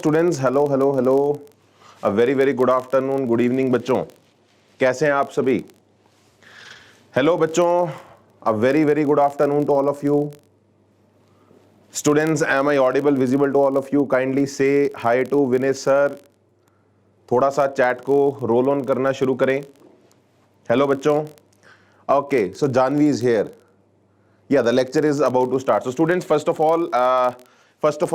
Students, hello hello hello, a very very good afternoon, good evening बच्चों, कैसे हैं आप सभी? हेलो बच्चों, a very very good afternoon to all of you students. Am I audible, visible to all of you? Kindly say hi to Vinesh sir. थोड़ा सा chat को roll on करना शुरू करें. हेलो बच्चों. Okay, so Janvi is here. Yeah, the lecture is about to start. So students, first of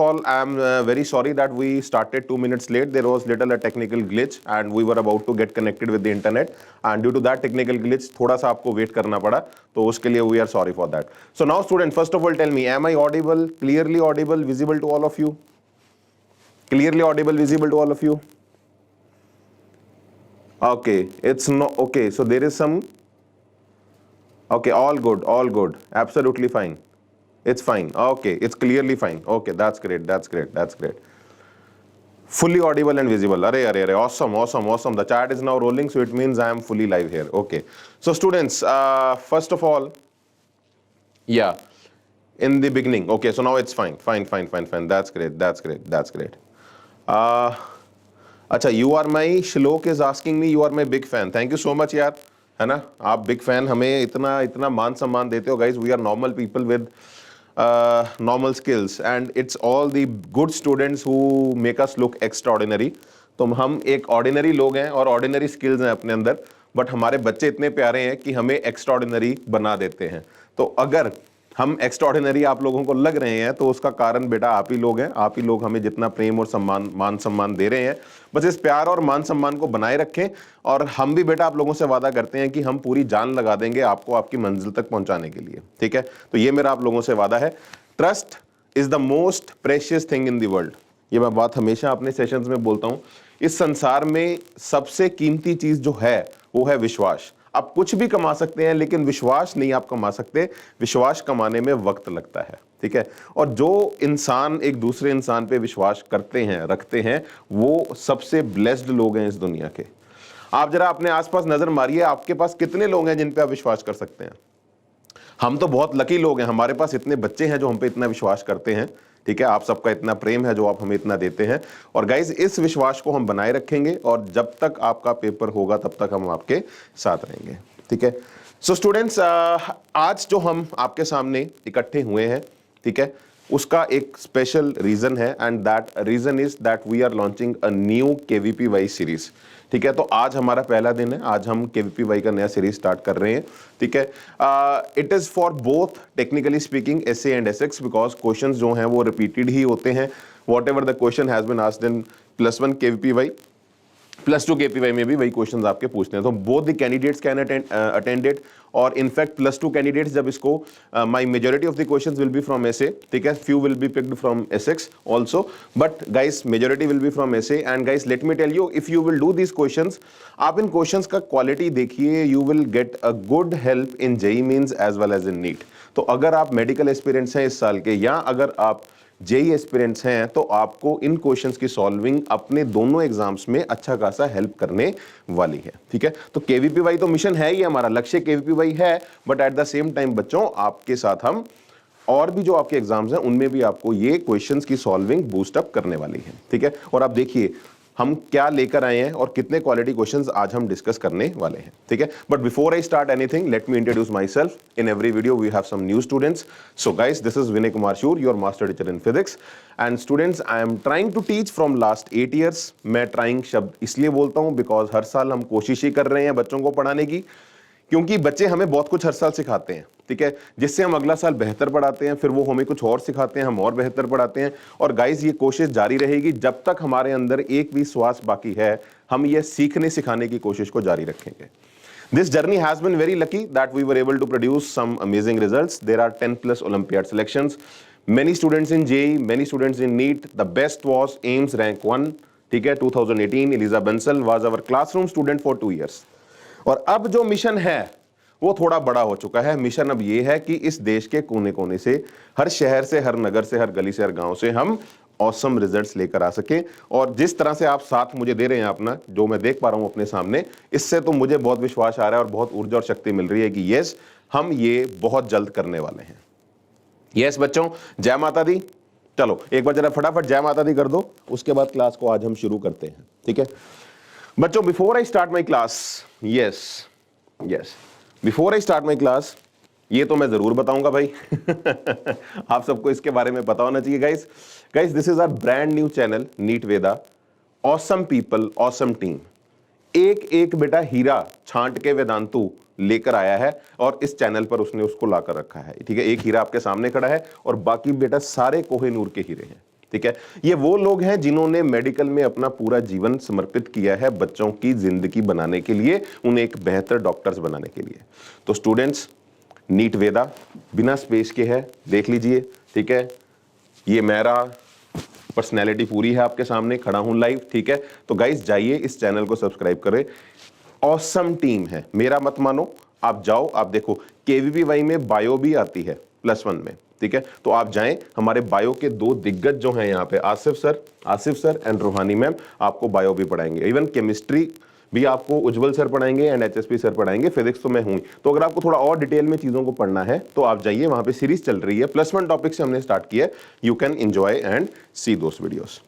all, I am very sorry that we started 2 minutes late. There was little a technical glitch and we were about to get connected with the internet, and due to that technical glitch थोड़ा सा आपको wait करना पड़ा, तो उसके लिए we are sorry for that. So now students, first of all tell me, am I audible, clearly audible, visible to all of you? Clearly audible, visible to all of you? Okay, it's not okay. So there is some. Okay, all good, absolutely fine. It's fine. Okay, it's clearly fine. Okay, that's great. Fully audible and visible. Array. Awesome. The chat is now rolling, so it means I am fully live here. Okay. So students, first of all, yeah, in the beginning. Okay, so now it's fine. Fine. That's great. अच्छा, you are my, Shlok is asking me, you are my big fan. Thank you so much यार, है ना? आप big fan, हमें इतना मान सम्मान देते हो guys. We are normal people with normal skills and it's all the good students who make us look extraordinary. तो हम एक ऑर्डिनरी लोग हैं और ऑर्डिनरी स्किल्स हैं अपने अंदर, बट हमारे बच्चे इतने प्यारे हैं कि हमें एक्स्ट्राऑर्डिनरी बना देते हैं. तो अगर हम एक्स्ट्राऑर्डिनरी आप लोगों को लग रहे हैं तो उसका कारण बेटा आप ही लोग हैं. आप ही लोग हमें जितना प्रेम और मान सम्मान दे रहे हैं, बस इस प्यार और मान सम्मान को बनाए रखें. और हम भी बेटा आप लोगों से वादा करते हैं कि हम पूरी जान लगा देंगे आपको आपकी मंजिल तक पहुंचाने के लिए. ठीक है, तो ये मेरा आप लोगों से वादा है. Trust is the most precious thing in the world. ये मैं बात हमेशा अपने सेशंस में बोलता हूं. इस संसार में सबसे कीमती चीज जो है वो है विश्वास. आप कुछ भी कमा सकते हैं लेकिन विश्वास नहीं आप कमा सकते. विश्वास कमाने में वक्त लगता है. ठीक है, और जो इंसान एक दूसरे इंसान पे विश्वास करते हैं, रखते हैं, वो सबसे ब्लेस्ड लोग हैं इस दुनिया के. आप जरा अपने आसपास नजर मारिए, आपके पास कितने लोग हैं जिन पे आप विश्वास कर सकते हैं? हम तो बहुत लकी लोग हैं, हमारे पास इतने बच्चे हैं जो हम पे इतना विश्वास करते हैं. ठीक है, आप सबका इतना प्रेम है जो आप हमें इतना देते हैं. और गाइज, इस विश्वास को हम बनाए रखेंगे और जब तक आपका पेपर होगा तब तक हम आपके साथ रहेंगे. ठीक है. सो स्टूडेंट्स, आज जो हम आपके सामने इकट्ठे हुए हैं, ठीक है, उसका एक स्पेशल रीजन है and that reason is that we are launching a new KVPY series. ठीक है, तो आज हमारा पहला दिन है. आज हम KVPY का नया सीरीज स्टार्ट कर रहे हैं. ठीक है, it is for both technically speaking SA and SX, because questions जो हैं वो रिपीटेड ही होते हैं. Whatever the question has been asked in +1 KVPY, +2 KVPY में भी वही क्वेश्चंस आपके पूछते हैं. तो both the candidates can attend it. और इनफैक्ट +2 कैंडिडेट्स जब इसको, my majority of the questions will be from SA. ठीक है, few will be picked from SX also, but guys majority will be from SA. And guys, let me tell you, if you will do these questions, आप इन questions का quality देखिए, you will get a good help in JEE mains as well as in NEET. तो अगर आप medical aspirants हैं इस साल के, या अगर आप JEE एस्पिरेंट्स हैं, तो आपको इन क्वेश्चंस की सॉल्विंग अपने दोनों एग्जाम्स में अच्छा खासा हेल्प करने वाली है. ठीक है, तो KVPY तो मिशन है ही, हमारा लक्ष्य KVPY है, but at the same time बच्चों, आपके साथ हम और भी जो आपके एग्जाम्स हैं उनमें भी आपको ये क्वेश्चंस की सॉल्विंग बूस्ट अप करने वाली है. ठीक है, और आप देखिए हम क्या लेकर आए हैं और कितने क्वालिटी क्वेश्चंस आज हम डिस्कस करने वाले हैं. ठीक है, but before I start anything, let me introduce myself. In every video we have some new students. So guys, this is Vinay Kumar Shur, your master teacher in physics. And students, I am trying to teach from last 8 years. मैं trying शब्द इसलिए बोलता हूं because हर साल हम कोशिश ही कर रहे हैं बच्चों को पढ़ाने की, क्योंकि बच्चे हमें बहुत कुछ हर साल सिखाते हैं. ठीक है, जिससे हम अगला साल बेहतर पढ़ाते हैं, फिर वो हमें कुछ और सिखाते हैं, हम और बेहतर पढ़ाते हैं. और गाइस, ये कोशिश जारी रहेगी जब तक हमारे अंदर एक भी श्वास बाकी है. हम ये सीखने सिखाने की कोशिश को जारी रखेंगे. This journey has been very lucky that we were able to produce some amazing results. There are 10+ Olympiad selections. Many students in JEE, many students in NEET. The best was AIIMS rank 1. ठीक है, 2018 Eliza Bensal was our classroom student for 2 years. और अब जो mission है वो थोड़ा बड़ा हो चुका है. मिशन अब ये है कि इस देश के कोने कोने से, हर शहर से, हर नगर से, हर गली से, हर गांव से हम ऑसम रिजल्ट्स लेकर आ सके. और जिस तरह से आप साथ मुझे दे रहे हैं अपना, जो मैं देख पा रहा हूं अपने सामने, इससे तो मुझे बहुत विश्वास आ रहा है और बहुत ऊर्जा और शक्ति मिल रही है कि यस, हम ये बहुत जल्द करने वाले हैं. यस बच्चों, जय माता दी. चलो एक बार जरा फटाफट जय माता दी कर दो, उसके बाद क्लास को आज हम शुरू करते हैं, ठीक है बच्चों। Before I start my class, yes before I start my class, ये तो मैं जरूर बताऊंगा भाई आप सबको इसके बारे में पता होना चाहिए guys. This is our brand new channel NEET Veda, awesome people awesome team. एक एक बेटा हीरा छांट के वेदांतु लेकर आया है और इस चैनल पर उसने उसको लाकर रखा है, ठीक है। एक हीरा आपके सामने खड़ा है और बाकी बेटा सारे कोहिनूर के हीरे हैं, ठीक है। ये वो लोग हैं जिन्होंने मेडिकल में अपना पूरा जीवन समर्पित किया है बच्चों की जिंदगी बनाने के लिए, उन्हें एक बेहतर डॉक्टर्स बनाने के लिए। तो स्टूडेंट्स, नीट वेदा बिना स्पेस के है, देख लीजिए, ठीक है। ये मेरा पर्सनैलिटी पूरी है आपके सामने, खड़ा हूं लाइव, ठीक है। तो गाइस जाइए इस चैनल को सब्सक्राइब करें, ऑसम टीम है, मेरा मत मानो, आप जाओ, आप देखो केवीपीवाई में बायो भी आती है +1 में, ठीक है। तो आप जाएं, हमारे बायो के 2 दिग्गज जो हैं यहाँ पे, आसिफ सर एंड रूहानी मैम, आपको बायो भी पढ़ाएंगे। इवन केमिस्ट्री भी आपको उज्जवल सर पढ़ाएंगे एंड एचएसपी सर पढ़ाएंगे। फिजिक्स तो मैं हूं। तो अगर आपको थोड़ा और डिटेल में चीजों को पढ़ना है तो आप जाइए, वहां पे सीरीज चल रही है, +1 टॉपिक से हमने स्टार्ट किया है। You can enjoy and see those videos,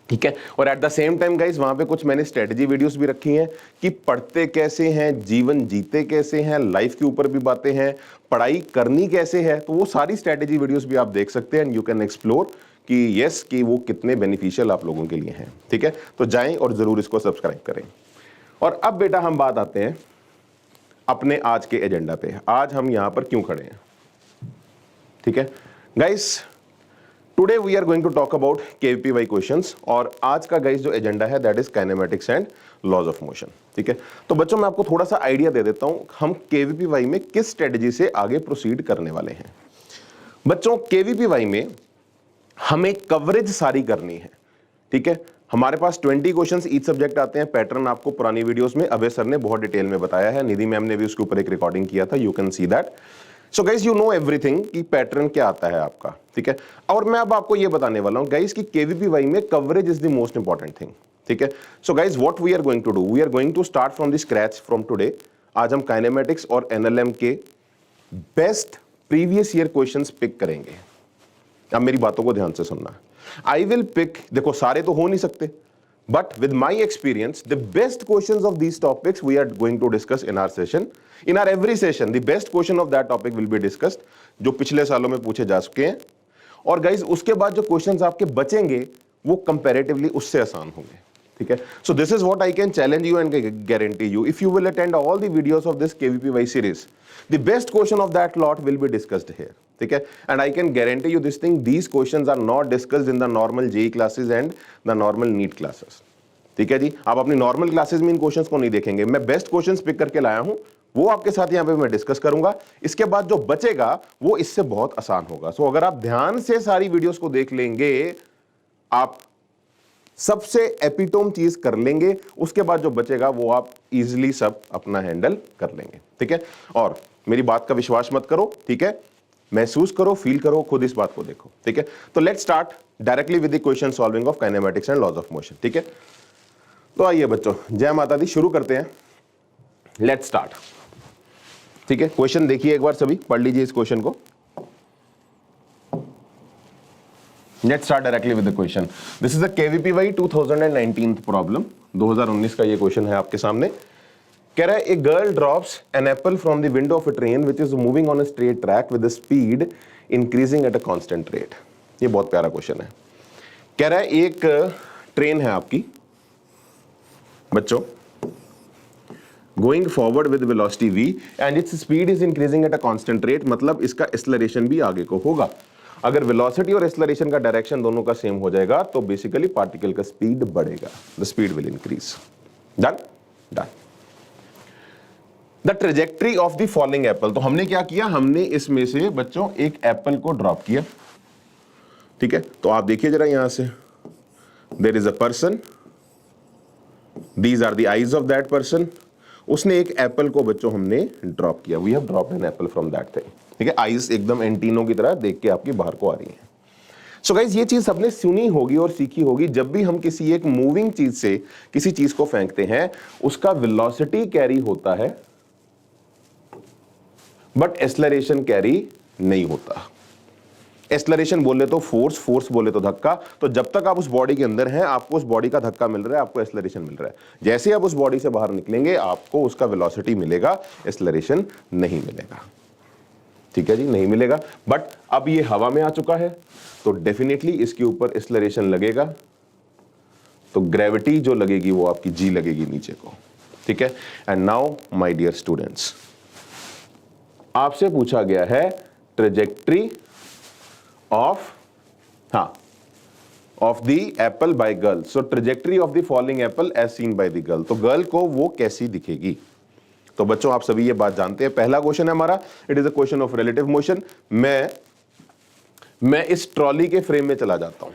ठीक है। और at the same time guys वहां पे कुछ मैंने स्ट्रेटजी वीडियोस भी रखी हैं कि पढ़ते कैसे हैं, जीवन जीते कैसे हैं, लाइफ के ऊपर भी बातें हैं, पढ़ाई करनी कैसे है। तो वो सारी स्ट्रेटजी वीडियोस भी आप देख सकते हैं एंड यू कैन एक्सप्लोर कि यस कि वो कितने बेनिफिशियल आप लोगों के लिए हैं, ठीक है। तो जाएं और जरूर इसको सब्सक्राइब करें। और अब बेटा हम बात आते हैं अपने आज के एजेंडा पे, आज हम यहां पर क्यों खड़े हैं, ठीक है guys. Today we are going to talk about KVPY questions, और आज का गाइस जो एजेंडा है that is kinematics and laws of motion, ठीक है। तो बच्चों मैं आपको थोड़ा सा आइडिया दे देता हूं, हम केवीपीवाई में किस स्ट्रेटजी से आगे प्रोसीड करने वाले हैं। बच्चों केवीपीवाई में हमें कवरेज सारी करनी है, ठीक है। हमारे पास 20 क्वेश्चंस ईच सब्जेक्ट आते हैं। पैटर्न आपको पुरानी वीडियोस में अभय सर ने बहुत डिटेल में बताया है, निधि मैम ने भी उसके ऊपर एक रिकॉर्डिंग किया था, you can see that. So guys you know everything कि पैटर्न क्या आता है आपका, ठीक है। और मैं अब आपको ये बताने वाला हूं गाइस कि केवीपीवाई में coverage is the most important thing, ठीक है। So guys what we are going to do, we are going to start from the scratch from today. आज हम काइनेमेटिक्स और एनएलएम के best previous year questions pick करेंगे। अब मेरी बातों को ध्यान से सुनना। आई विल पिक, देखो सारे तो हो नहीं सकते, but with my experience the best questions of these topics we are going to discuss in our session, in our every session the best question of that topic will be discussed, जो पिछले सालों में पूछे जा चुके हैं। और guys उसके बाद जो क्वेश्चंस आपके बचेंगे वो कंपैरेटिवली उससे आसान होंगे, ठीक है। So this is what I can challenge you and guarantee you, if you will attend all the videos of this KVPY series, the best question of that lot will be discussed here, ठीक है। And I can guarantee you this thing, these questions are not discussed in the normal JEE classes and the normal NEET classes, ठीक है जी। आप अपनी normal classes में इन questions को नहीं देखेंगे, मैं बेस्ट क्वेश्चंस पिक करके लाया हूं, वो आपके साथ यहां पे मैं डिस्कस करूंगा। इसके बाद जो बचेगा वो इससे बहुत आसान होगा। सो अगर आप ध्यान से सारी वीडियोस को देख लेंगे, आप सबसे एपिटोम चीज कर लेंगे, उसके बाद जो बचेगा वो आप इजीली सब अपना हैंडल कर लेंगे, ठीक है। और मेरी बात का विश्वास मत करो, ठीक है, महसूस करो, फील करो, खुद इस बात को देखो, ठीक है। तो let's start directly with the question solving of kinematics and laws of motion, ठीक है। तो आइए बच्चों, जय माता दी, शुरू करते हैं, लेट्स स्टार्ट, ठीक है। क्वेश्चन देखिए एक बार, सभी पढ़ लीजिए इस क्वेश्चन को। Let's start directly with the question. This is a KVPY 2019 problem, 2019 का ये क्वेश्चन है आपके सामने। कह रहा है a girl drops an apple from the window of a train which is moving on a straight track with the speed increasing at a constant rate. ये बहुत प्यारा क्वेश्चन है। कह रहा है एक ट्रेन है आपकी बच्चों, going forward with velocity v and its speed is increasing at a constant rate, मतलब इसका एक्सेलरेशन भी आगे को होगा। अगर वेलोसिटी और एक्सेलरेशन का डायरेक्शन दोनों का सेम हो जाएगा तो बेसिकली पार्टिकल का स्पीड बढ़ेगा, the speed will increase. Done done. The trajectory of the falling Apple, तो हमने क्या किया, हमने इसमें से बच्चों एक एप्पल को ड्रॉप किया, ठीक है। तो आप देखिए जरा यहां से, there is a person, these are the eyes of that person. उसने एक एप्पल को बच्चों हमने ड्रॉप किया, we have dropped an apple from that thing, ठीक है। आईज एकदम एंटीनों की तरह देख के आपकी बाहर को आ रही है। सो गाइस ये चीज सबने सुनी होगी और सीखी होगी, जब भी हम किसी एक मूविंग चीज से किसी चीज को फेंकते हैं उसका वेलोसिटी कैरी होता है बट एक्सेलरेशन कैरी नहीं होता। एक्सेलरेशन बोले तो फोर्स, फोर्स बोले तो धक्का। तो जब तक आप उस बॉडी के अंदर हैं आपको उस बॉडी का धक्का मिल रहा है, आपको एक्सेलरेशन मिल रहा है। जैसे आप उस बॉडी से बाहर निकलेंगे आपको उसका वेलोसिटी मिलेगा, एक्सेलरेशन नहीं मिलेगा। ठीक है जी, नहीं मिलेगा। बट अब ये हवा में आ चुका है तो डेफिनेटली इसके ऊपर एक्सेलरेशन लगेगा, तो ग्रेविटी जो लगेगी वो आपकी जी लगेगी नीचे को। ठीक है। And now my dear students, आपसे पूछा गया है trajectory of of the apple by girl. So trajectory of the falling apple as seen by the girl, तो गर्ल को वो कैसी दिखेगी। तो बच्चों आप सभी ये बात जानते हैं। पहला क्वेश्चन है हमारा, it is a question of relative motion. मैं इस ट्रॉली के फ्रेम में चला जाता हूं,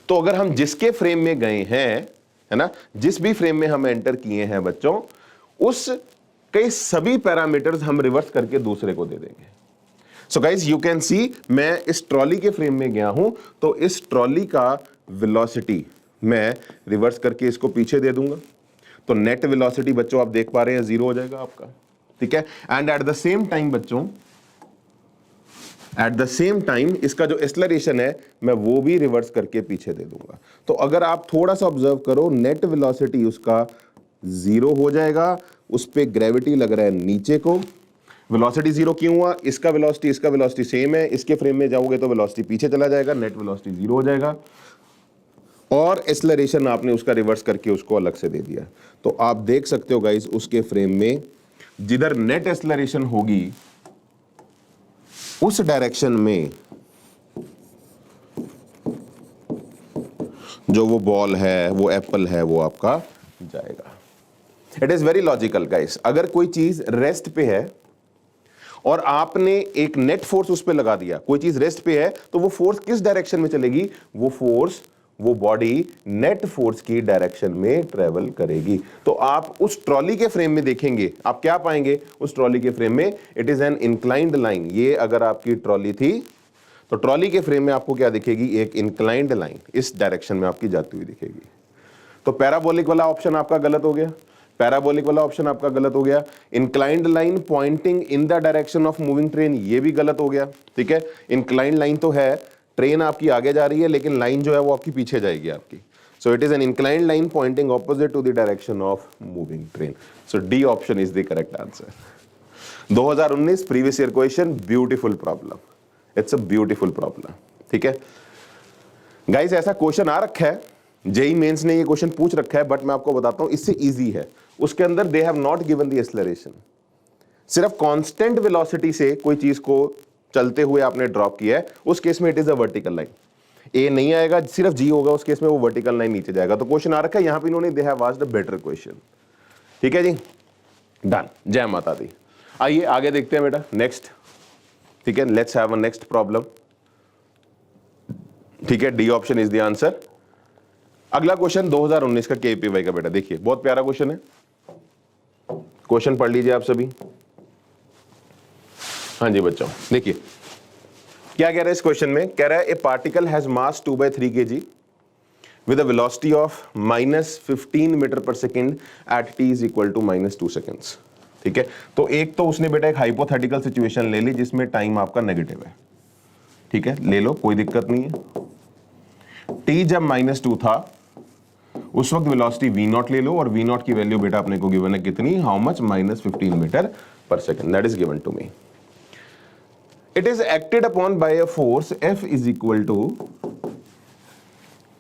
तो अगर हम जिसके फ्रेम में गए हैं, है ना, जिस भी फ्रेम में हम एंटर किए हैं बच्चों, उस कई सभी पैरामीटर्स हम रिवर्स करके दूसरे को दे देंगे। सो गाइज यू कैन सी, मैं इस ट्रॉली के फ्रेम में गया हूं तो इस ट्रॉली का वेलोसिटी मैं रिवर्स करके इसको पीछे दे दूंगा, तो नेट वेलोसिटी बच्चों आप देख पा रहे हैं 0 हो जाएगा आपका। ठीक है। And eight the same time बच्चों, एट द सेम टाइम इसका जो एक्सेलरेशन है मैं वो भी रिवर्स करके पीछे दे दूंगा। तो अगर आप थोड़ा सा ऑब्जर्व करो, नेट वेलोसिटी उसका 0 हो जाएगा, उस पे ग्रेविटी लग रहा है नीचे को। वेलोसिटी 0 क्यों हुआ, इसका वेलोसिटी सेम है, इसके फ्रेम में जाओगे तो वेलोसिटी पीछे चला जाएगा, नेट वेलोसिटी 0 हो जाएगा, और एक्सेलरेशन आपने उसका रिवर्स करके उसको अलग से दे दिया। तो आप देख सकते हो गाइस, उसके फ्रेम में जिधर नेट एक्सेलरेशन होगी उस डायरेक्शन में जो वो बॉल है, वो एप्पल है, वो आपका जाएगा। It is very logical guys. अगर कोई चीज रेस्ट पे है और आपने एक नेट फोर्स उस पर लगा दिया, कोई चीज रेस्ट पे है तो वो फोर्स किस डायरेक्शन में चलेगी, वो फोर्स, वो बॉडी नेट फोर्स की डायरेक्शन में ट्रेवल करेगी। तो आप उस ट्रॉली के फ्रेम में देखेंगे, आप क्या पाएंगे उस ट्रॉली के फ्रेम में, it is an inclined line. ये अगर आपकी ट्रॉली थी तो ट्रॉली के फ्रेम में आपको क्या दिखेगी, एक इंक्लाइंड लाइन इस डायरेक्शन में आपकी जाती हुई दिखेगी। तो पैराबोलिक वाला ऑप्शन आपका गलत हो गया, पैराबोलिक वाला ऑप्शन आपका गलत हो गया। Inclined line pointing in the direction of moving train, ये भी गलत हो गया। ठीक है। इंक्लाइंड लाइन तो है, ट्रेन आपकी आगे जा रही है लेकिन लाइन जो है वो आपकी पीछे जाएगी आपकी। So it is an inclined line pointing opposite to the direction of moving train. So D option is the correct answer. 2019 previous year question, beautiful problem, it's a beautiful problem. ठीक है guys, ऐसा question आ रखा है, JEE mains ने ये question पूछ रखा है, बट मैं आपको बताता हूं इससे इजी है। उसके अंदर they have not given the acceleration, सिर्फ कांस्टेंट वेलोसिटी से कोई चीज को चलते हुए आपने ड्रॉप किया है, उस केस में it is a vertical line. A नहीं आएगा, सिर्फ जी होगा, उस केस में वो वर्टिकल लाइन नीचे जाएगा। तो क्वेश्चन आ रखा है यहां पे, इन्होंने they have asked a better question. ठीक है जी, डन, जय माता दी। आइए आगे देखते हैं बेटा, नेक्स्ट। ठीक है, let's have a next problem. ठीक है, D option is the answer. अगला क्वेश्चन 2019 का केपीवाई का बेटा, देखिए बहुत प्यारा क्वेश्चन है, क्वेश्चन पढ़ लीजिए आप सभी। हाँ जी बच्चों, देखिए क्या कह रहा है इस क्वेश्चन में, कह रहा है a particle has mass 2/3 kg with a velocity of -15 metre per second at t is equal to -2 seconds. ठीक है, तो एक तो उसने बेटा एक हाइपोथेटिकल सिचुएशन ले ली जिसमें टाइम आपका नेगेटिव है। ठीक है, ले लो, कोई दिक्कत नहीं है। t जब -2 था उस वक्त वेलोसिटी v0 ले लो, और v0 की वैल्यू बेटा अपने को गिवन है कितनी, how much, -15 metre per second, that is given to me. It is acted upon by a force F is equal to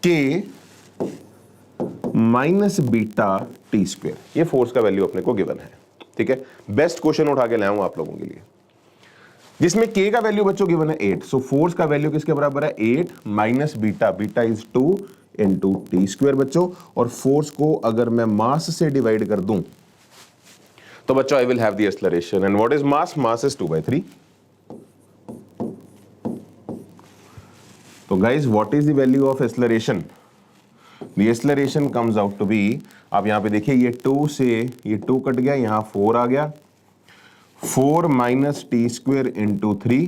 K minus beta T square. ये force का वैल्यू अपने को गिवन है। ठीक है, बेस्ट क्वेश्चन उठा के लाया हूं आप लोगों के लिए, जिसमें K का वैल्यू बच्चों गिवन है 8। सो फोर्स का वैल्यू किसके बराबर है, 8 minus beta, beta is 2 into T square बच्चों। और फोर्स को अगर मैं मास से डिवाइड कर दूं तो बच्चों I will have the acceleration. And what is mass, mass is 2/3। तो guys what is the value of acceleration, the acceleration comes out to be, आप यहां पे देखिए ये 2 से ये 2 कट गया, यहां 4 आ गया, 4 माइनस टी स्क्वेयर इंटू 3,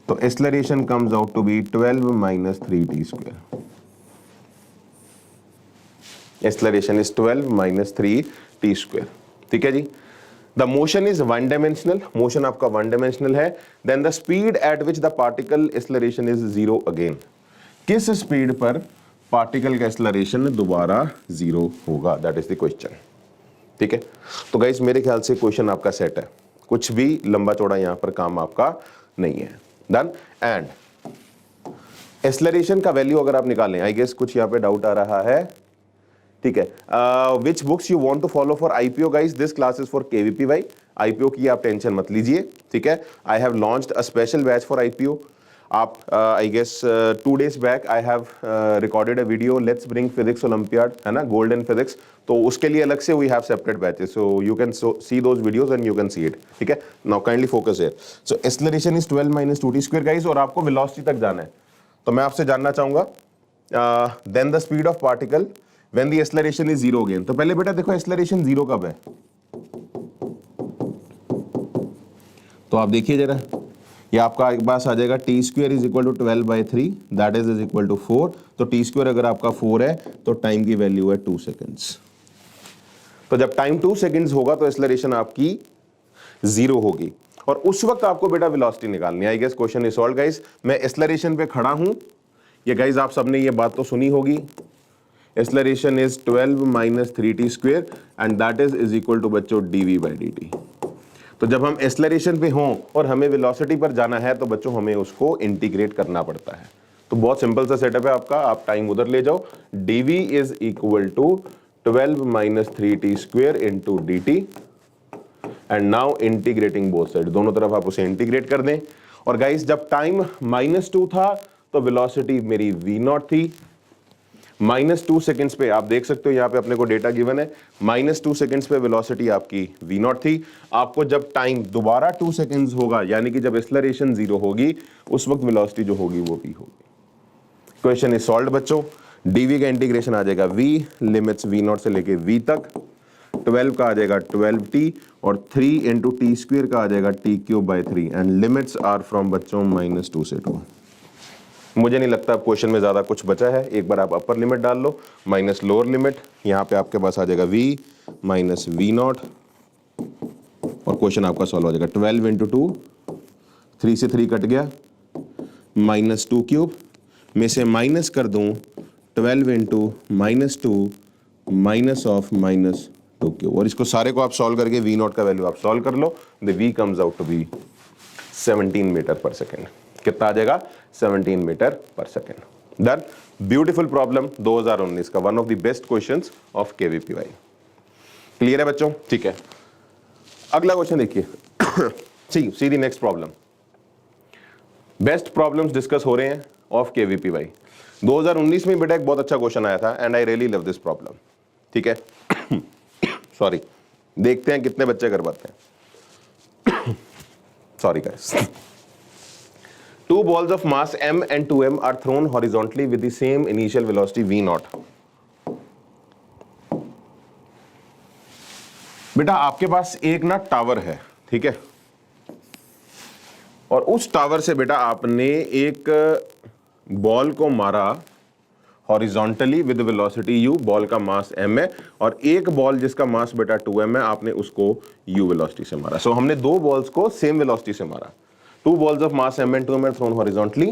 तो acceleration comes out to be 12 minus 3 T square. Acceleration is 12 minus 3 T square. ठीक है जी, the motion is one dimensional, motion आपका वन डायमेंशनल है, then the speed at which the particle acceleration is zero again, किस speed पर particle का acceleration दोबारा जीरो होगा, दैट इज द क्वेश्चन। ठीक है, तो गाइस मेरे ख्याल से क्वेश्चन आपका सेट है, कुछ भी लंबा चौड़ा यहां पर काम आपका नहीं है। डन। एंड एक्सेलरेशन का वैल्यू अगर आप निकालें, आई गेस कुछ यहां पे डाउट आ रहा है। ठीक है, which books you want to follow for IPO guys, this class is for KVPY. IPO की आप टेंशन मत लीजिए। ठीक है, I have launched a special batch for IPO. आप I guess 2 days back I have recorded a video, let's bring physics olympiad, है ना, gold in physics, तो उसके लिए अलग से we have separate batches, so you can see those videos and you can see it. ठीक है, now kindly focus here. So acceleration is 12 - 2t square guys, और आपको वेलोसिटी तक जाना है। तो मैं आपसे जानना चाहूंगा then the speed of particle when the acceleration is zero again. तो पहले बेटा देखो एक्सेलरेशन जीरो कब है, तो आप देखिए जरा, ये आपका एक पास आ जाएगा T square is equal to 12/3, that is equal to 4। तो टी स्क्वायर अगर आपका 4 है तो टाइम की वैल्यू है 2 सेकेंड्स। तो जब टाइम 2 सेकेंड्स होगा तो एक्सेलरेशन आपकी जीरो होगी, और उस वक्त आपको बेटा वेलोसिटी निकालनी है। I guess question is solved guys. मैं एक्सेलरेशन पे खड़ा हूं, ये गाइस आप सबने ये बात तो सुनी होगी, acceleration is 12 - 3t square and that is equal to बच्चों dv/dt। तो जब हम एक्सेलरेशन पे हों और हमें वेलोसिटी पर जाना है तो बच्चों हमें उसको इंटीग्रेट करना पड़ता है। तो बहुत सिंपल सा सेटअप है आपका, आप टाइम उधर ले जाओ, dv is equal to 12 - 3t square into dt, and now integrating both side, दोनों तरफ आप उसे इंटीग्रेट कर दें। और गाइस जब टाइम -2 था तो वेलोसिटी मेरी v0 थी, -2 सेकेंड्स पे आप देख सकते हो, यहां पे अपने को डेटा गिवन है, -2 सेकेंड्स पे वेलोसिटी आपकी v0 थी। आपको जब टाइम दोबारा 2 सेकेंड्स होगा, यानी कि जब एक्सेलरेशन जीरो होगी, उस वक्त वेलोसिटी जो होगी वो v होगी। क्वेश्चन इज सॉल्व्ड बच्चों। dv का इंटीग्रेशन आ जाएगा v, लिमिट्स v0 से लेके v तक, 12 का आ जाएगा 12t, और 3 इंटू टी स्क्वेयर का आ जाएगा t³/3, and limits are from बच्चों -2 से 2। मुझे नहीं लगता क्वेश्चन में ज्यादा कुछ बचा है, एक बार आप अपर लिमिट डाल लो माइनस लोअर लिमिट, यहाँ पे आपके पास आ जाएगा v माइनस v0, और क्वेश्चन आपका सॉल्व हो जाएगा। 12 इंटू 2, 3 से 3 कट गया, -2³ में से माइनस कर दूं 12 इंटू -2 माइनस ऑफ -2³, और इसको सारे को आप सॉल्व करके v0 का वैल्यू आप सॉल्व कर लो, the v comes out to be 17 metre per second. कितना आ जाएगा? 17 metre per second. Done. Beautiful problem 2019 का, one of the best questions of KVPY. Clear है बच्चों? ठीक है, अगला क्वेश्चन देखिए। See the next problem. Best problems discuss हो रहे हैं ऑफ केवीपीवाई। 2019 में बेटा एक बहुत अच्छा क्वेश्चन आया था and I really love this problem. ठीक है, सॉरी, देखते हैं कितने बच्चे कर पाते हैं। Sorry guys. Two balls of mass m and 2m are thrown horizontally with the same initial velocity v0. बेटा आपके पास एक ना टावर है, ठीक है, और उस टावर से बेटा आपने एक बॉल को मारा horizontally with velocity u, ball का मास m है, और एक बॉल जिसका मास बेटा 2m है, आपने उसको u वेलोसिटी से मारा। सो हमने दो बॉल्स को सेम वेलोसिटी से मारा। Two balls of mass m and 2m are thrown horizontally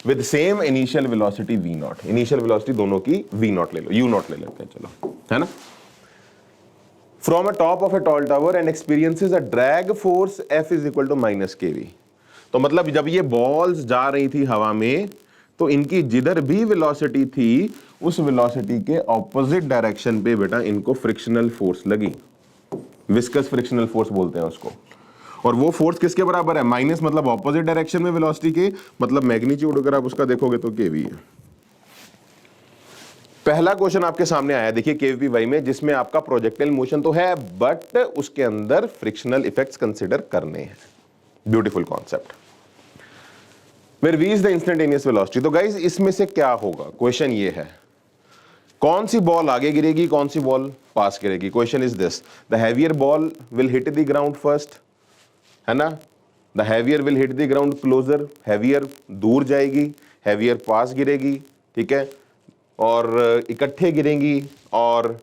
with same initial velocity v0. Initial velocity दोनों की v0 ले लो, u0 ले लेते हैं, चलो, है ना। From a top of a tall tower and experiences a drag force F is equal to -kV. तो मतलब जब ये बॉल्स जा रही थी हवा में, तो इनकी जिधर भी वेलोसिटी थी, उस वेलोसिटी के ऑपोजिट डायरेक्शन पे बेटा इनको फ्रिक्शनल फोर्स लगी। विस्कस फ्रिक्शनल फोर्स बोलते हैं उसको। और वो फोर्स किसके बराबर है? माइनस मतलब ऑपोजिट डायरेक्शन में वेलोसिटी के, मतलब मैग्नीट्यूड अगर आप उसका देखोगे तो केवी है। पहला क्वेश्चन आपके सामने आया, देखिए केवीपीवाई में, जिसमें आपका प्रोजेक्टाइल मोशन तो है बट उसके अंदर फ्रिक्शनल इफेक्ट्स कंसीडर करने हैं। Beautiful concept. Where v is the instantaneous velocity. तो गाइस इसमें से क्या होगा? क्वेश्चन ये है, कौन सी बॉल आगे गिरेगी, कौन सी बॉल पास गिरेगी। Question is this, the heavier ball will hit the ground first, है ना, the heavier will hit the ground closer, heavier दूर जाएगी, हैवियर पास गिरेगी, ठीक है, और इकट्ठे गिरेंगी और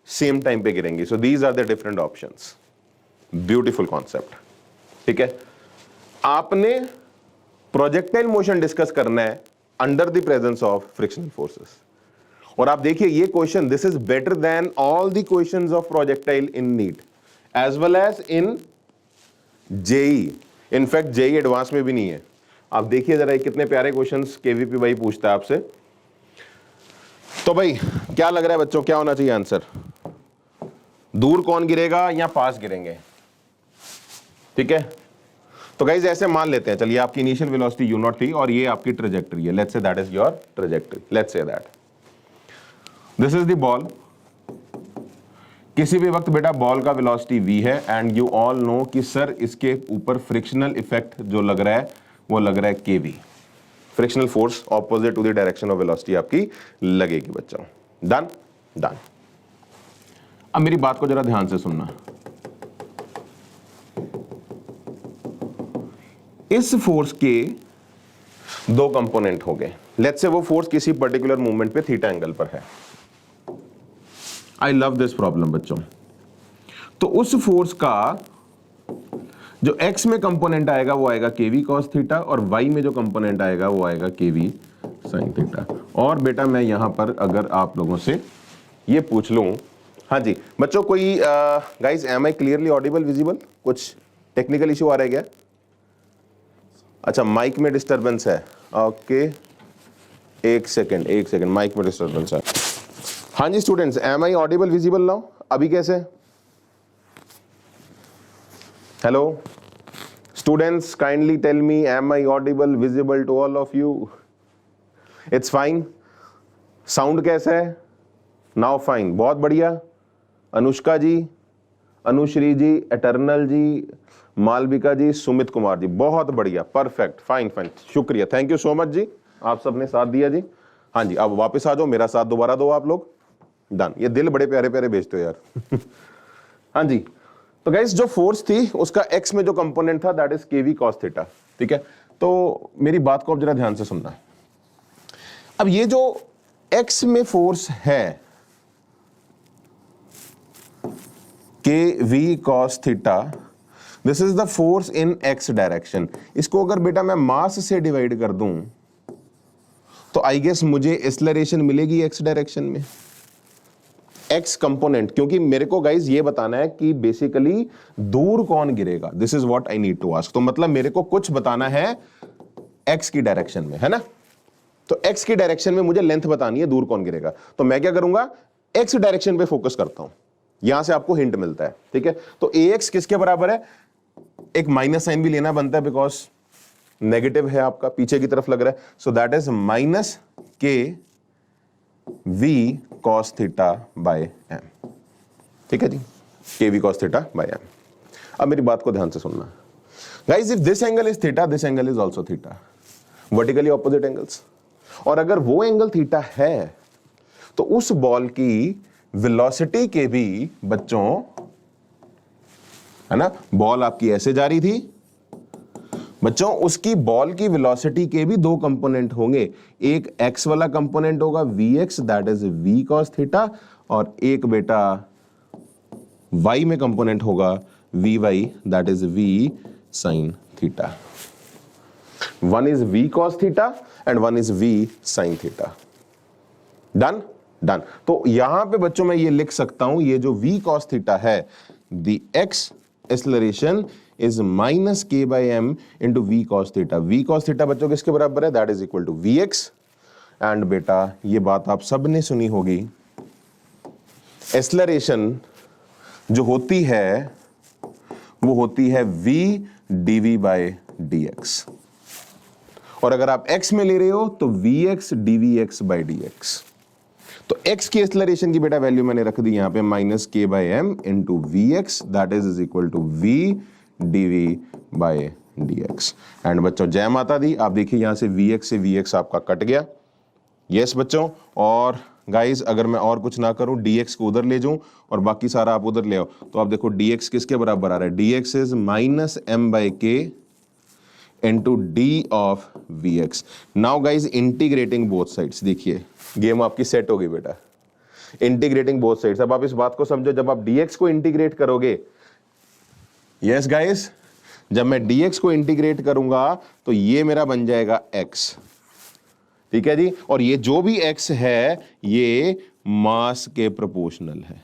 सेम टाइम पे गिरेंगी। So these are the different options. Beautiful concept, ठीक है। आपने प्रोजेक्टाइल मोशन डिस्कस करना है under the presence of frictional forces, और आप देखिए ये question, this is better than all the questions of projectile in NEET as well as in JEE. In fact JEE advance में भी नहीं है। आप देखिए जरा कितने प्यारे क्वेश्चंस केवीपी भाई पूछता है आपसे। तो भाई क्या लग रहा है बच्चों, क्या होना चाहिए आंसर? दूर कौन गिरेगा या पास गिरेंगे? ठीक है, तो गाइज ऐसे मान लेते हैं, चलिए आपकी इनिशियल वेलोसिटी u नॉट थी और ये आपकी ट्रेजेक्टरी है, let's say that is your trajectory, let's say that this is the ball. किसी भी वक्त बेटा बॉल का वेलोसिटी v है एंड यू ऑल नो कि सर इसके ऊपर फ्रिक्शनल इफेक्ट जो लग रहा है वो लग रहा है kv, frictional force opposite to the direction of velocity आपकी लगेगी बच्चों। Done done. अब मेरी बात को जरा ध्यान से सुनना, इस फोर्स के दो कंपोनेंट हो गए, लेट्स से वो फोर्स किसी पर्टिकुलर मूवमेंट पे थीटा एंगल पर है। आई लव दिस प्रॉब्लम बच्चों। तो उस फोर्स का जो x में कंपोनेंट आएगा वो आएगा kv cos थीटा, और y में जो कंपोनेंट आएगा वो आएगा kv sin थीटा। और बेटा मैं यहां पर अगर आप लोगों से ये पूछ लूं, हाँ जी बच्चों, कोई guys am I clearly audible visible? कुछ टेक्निकल इशू आ रहा है क्या? अच्छा माइक में डिस्टरबेंस है, ओके एक सेकेंड माइक में डिस्टरबेंस है। हाँ जी students, am I audible visible now? अभी कैसे? Hello students, kindly tell me, am I audible visible to all of you? It's fine. Sound कैसा है? नाउ फाइन, बहुत बढ़िया। अनुष्का जी, अनुश्री जी, एटर्नल जी, मालविका जी, सुमित कुमार जी, बहुत बढ़िया, परफेक्ट, फाइन फाइन, शुक्रिया, थैंक यू सो मच जी, आप सबने साथ दिया जी। हाँ जी, अब वापस आ जाओ, मेरा साथ दोबारा दो आप लोग। डन। ये दिल बड़े प्यारे प्यारे भेजते हो यार। हाँ जी, तो गाइस जो फोर्स थी उसका एक्स में जो कंपोनेंट था that is KV cos theta, ठीक है। तो मेरी बात को अब जरा ध्यान से सुनना। अब ये जो एक्स में फोर्स है kv cos theta, this is the force in x direction. इसको अगर बेटा मैं मास से डिवाइड कर दूं तो आई गेस मुझे एक्सेलरेशन मिलेगी x डायरेक्शन में, x कंपोनेंट, क्योंकि मेरे को गाइज ये बताना है कि बेसिकली दूर कौन गिरेगा। This is what I need to ask. तो मतलब मेरे को कुछ बताना है x की डायरेक्शन में, है ना? तो x की डायरेक्शन में मुझे लेंथ बतानी है, दूर कौन गिरेगा। तो मैं क्या करूंगा, x डायरेक्शन पे फोकस करता हूं, यहां से आपको हिंट मिलता है, ठीक है। तो ax किसके बराबर है? एक माइनस साइन भी लेना बनता है बिकॉज नेगेटिव है आपका, पीछे की तरफ लग रहा है, so that is minus K V cos theta by M, ठीक है जी, K V cos theta by M. अब मेरी बात को ध्यान से सुनना guys, if this angle is theta, this angle is also theta, vertically opposite angles. और अगर वो एंगल थीटा है तो उस बॉल की वेलोसिटी के भी बच्चों, है ना, बॉल आपकी ऐसे जा रही थी बच्चों, उसकी बॉल की वेलोसिटी के भी दो कंपोनेंट होंगे। एक x वाला कंपोनेंट होगा vx, that is v cos theta, और एक बेटा y में कंपोनेंट होगा vy, that is v sin theta. One is v cos theta and one is v sin theta. Done done. तो यहां पे बच्चों मैं ये लिख सकता हूं, ये जो v cos थीटा है, the x acceleration is minus K by M into V cos theta. V cos theta बच्चों किसके बराबर है? That is equal to V X. And बेटा ये बात आप सबने सुनी होगी, एक्सेलरेशन जो होती है वो होती है v dv बाय dx, और अगर आप x में ले रहे हो तो vx dvx बाय dx। तो x की एक्सेलरेशन की बेटा वैल्यू मैंने रख दी यहां पे minus K by M into V X, that is equal to V DV by dx। And बच्चों जय माता दी, आप देखिए यहां से vx से vx आपका कट गया। यस बच्चों, और गाइस अगर मैं और कुछ ना करूं, dx को उधर ले जाऊं और बाकी सारा आप उधर ले आओ, तो आप देखो dx किसके बराबर आ रहा है? dx is minus M by K into D of V X. Now guys integrating both sides, देखिए गेम आपकी सेट होगी बेटा, इंटीग्रेटिंग बोथ साइड्स। अब आप इस बात को समझो, जब आप dx को इंटीग्रेट करोगे यस गाइस, जब मैं dx को इंटीग्रेट करूंगा तो ये मेरा बन जाएगा x, ठीक है जी, और ये जो भी x है ये मास के प्रोपोर्शनल है।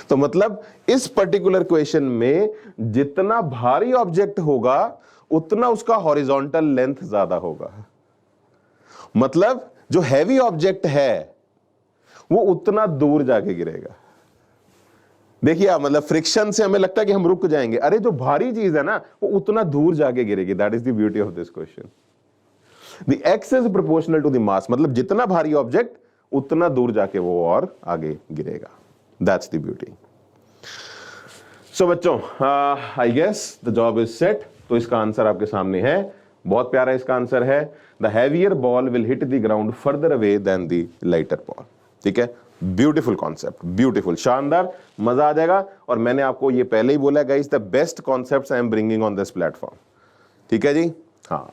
तो मतलब इस पर्टिकुलर क्वेश्चन में जितना भारी ऑब्जेक्ट होगा उतना उसका हॉरिजॉन्टल लेंथ ज्यादा होगा। मतलब जो हैवी ऑब्जेक्ट है वो उतना दूर जाके गिरेगा। देखिए आप, मतलब फ्रिक्शन से हमें लगता है कि हम रुक जाएंगे, अरे जो भारी चीज है ना वो उतना दूर जाके गिरेगी। That is the beauty of this question. The X is proportional to the mass, मतलब जितना भारी ऑब्जेक्ट उतना दूर जाके वो और आगे गिरेगा। That's the beauty. सो बच्चों, I guess the job is set. तो इसका आंसर आपके सामने है, बहुत प्यारा इसका आंसर है, the heavier ball will hit the ground further away than the lighter ball. ठीक है, ब्यूटीफुल कॉन्सेप्ट, ब्यूटीफुल, शानदार, मजा आ जाएगा। और मैंने आपको ये पहले ही बोला guys, the best concepts I am bringing on this platform. ठीक है जी, हाँ,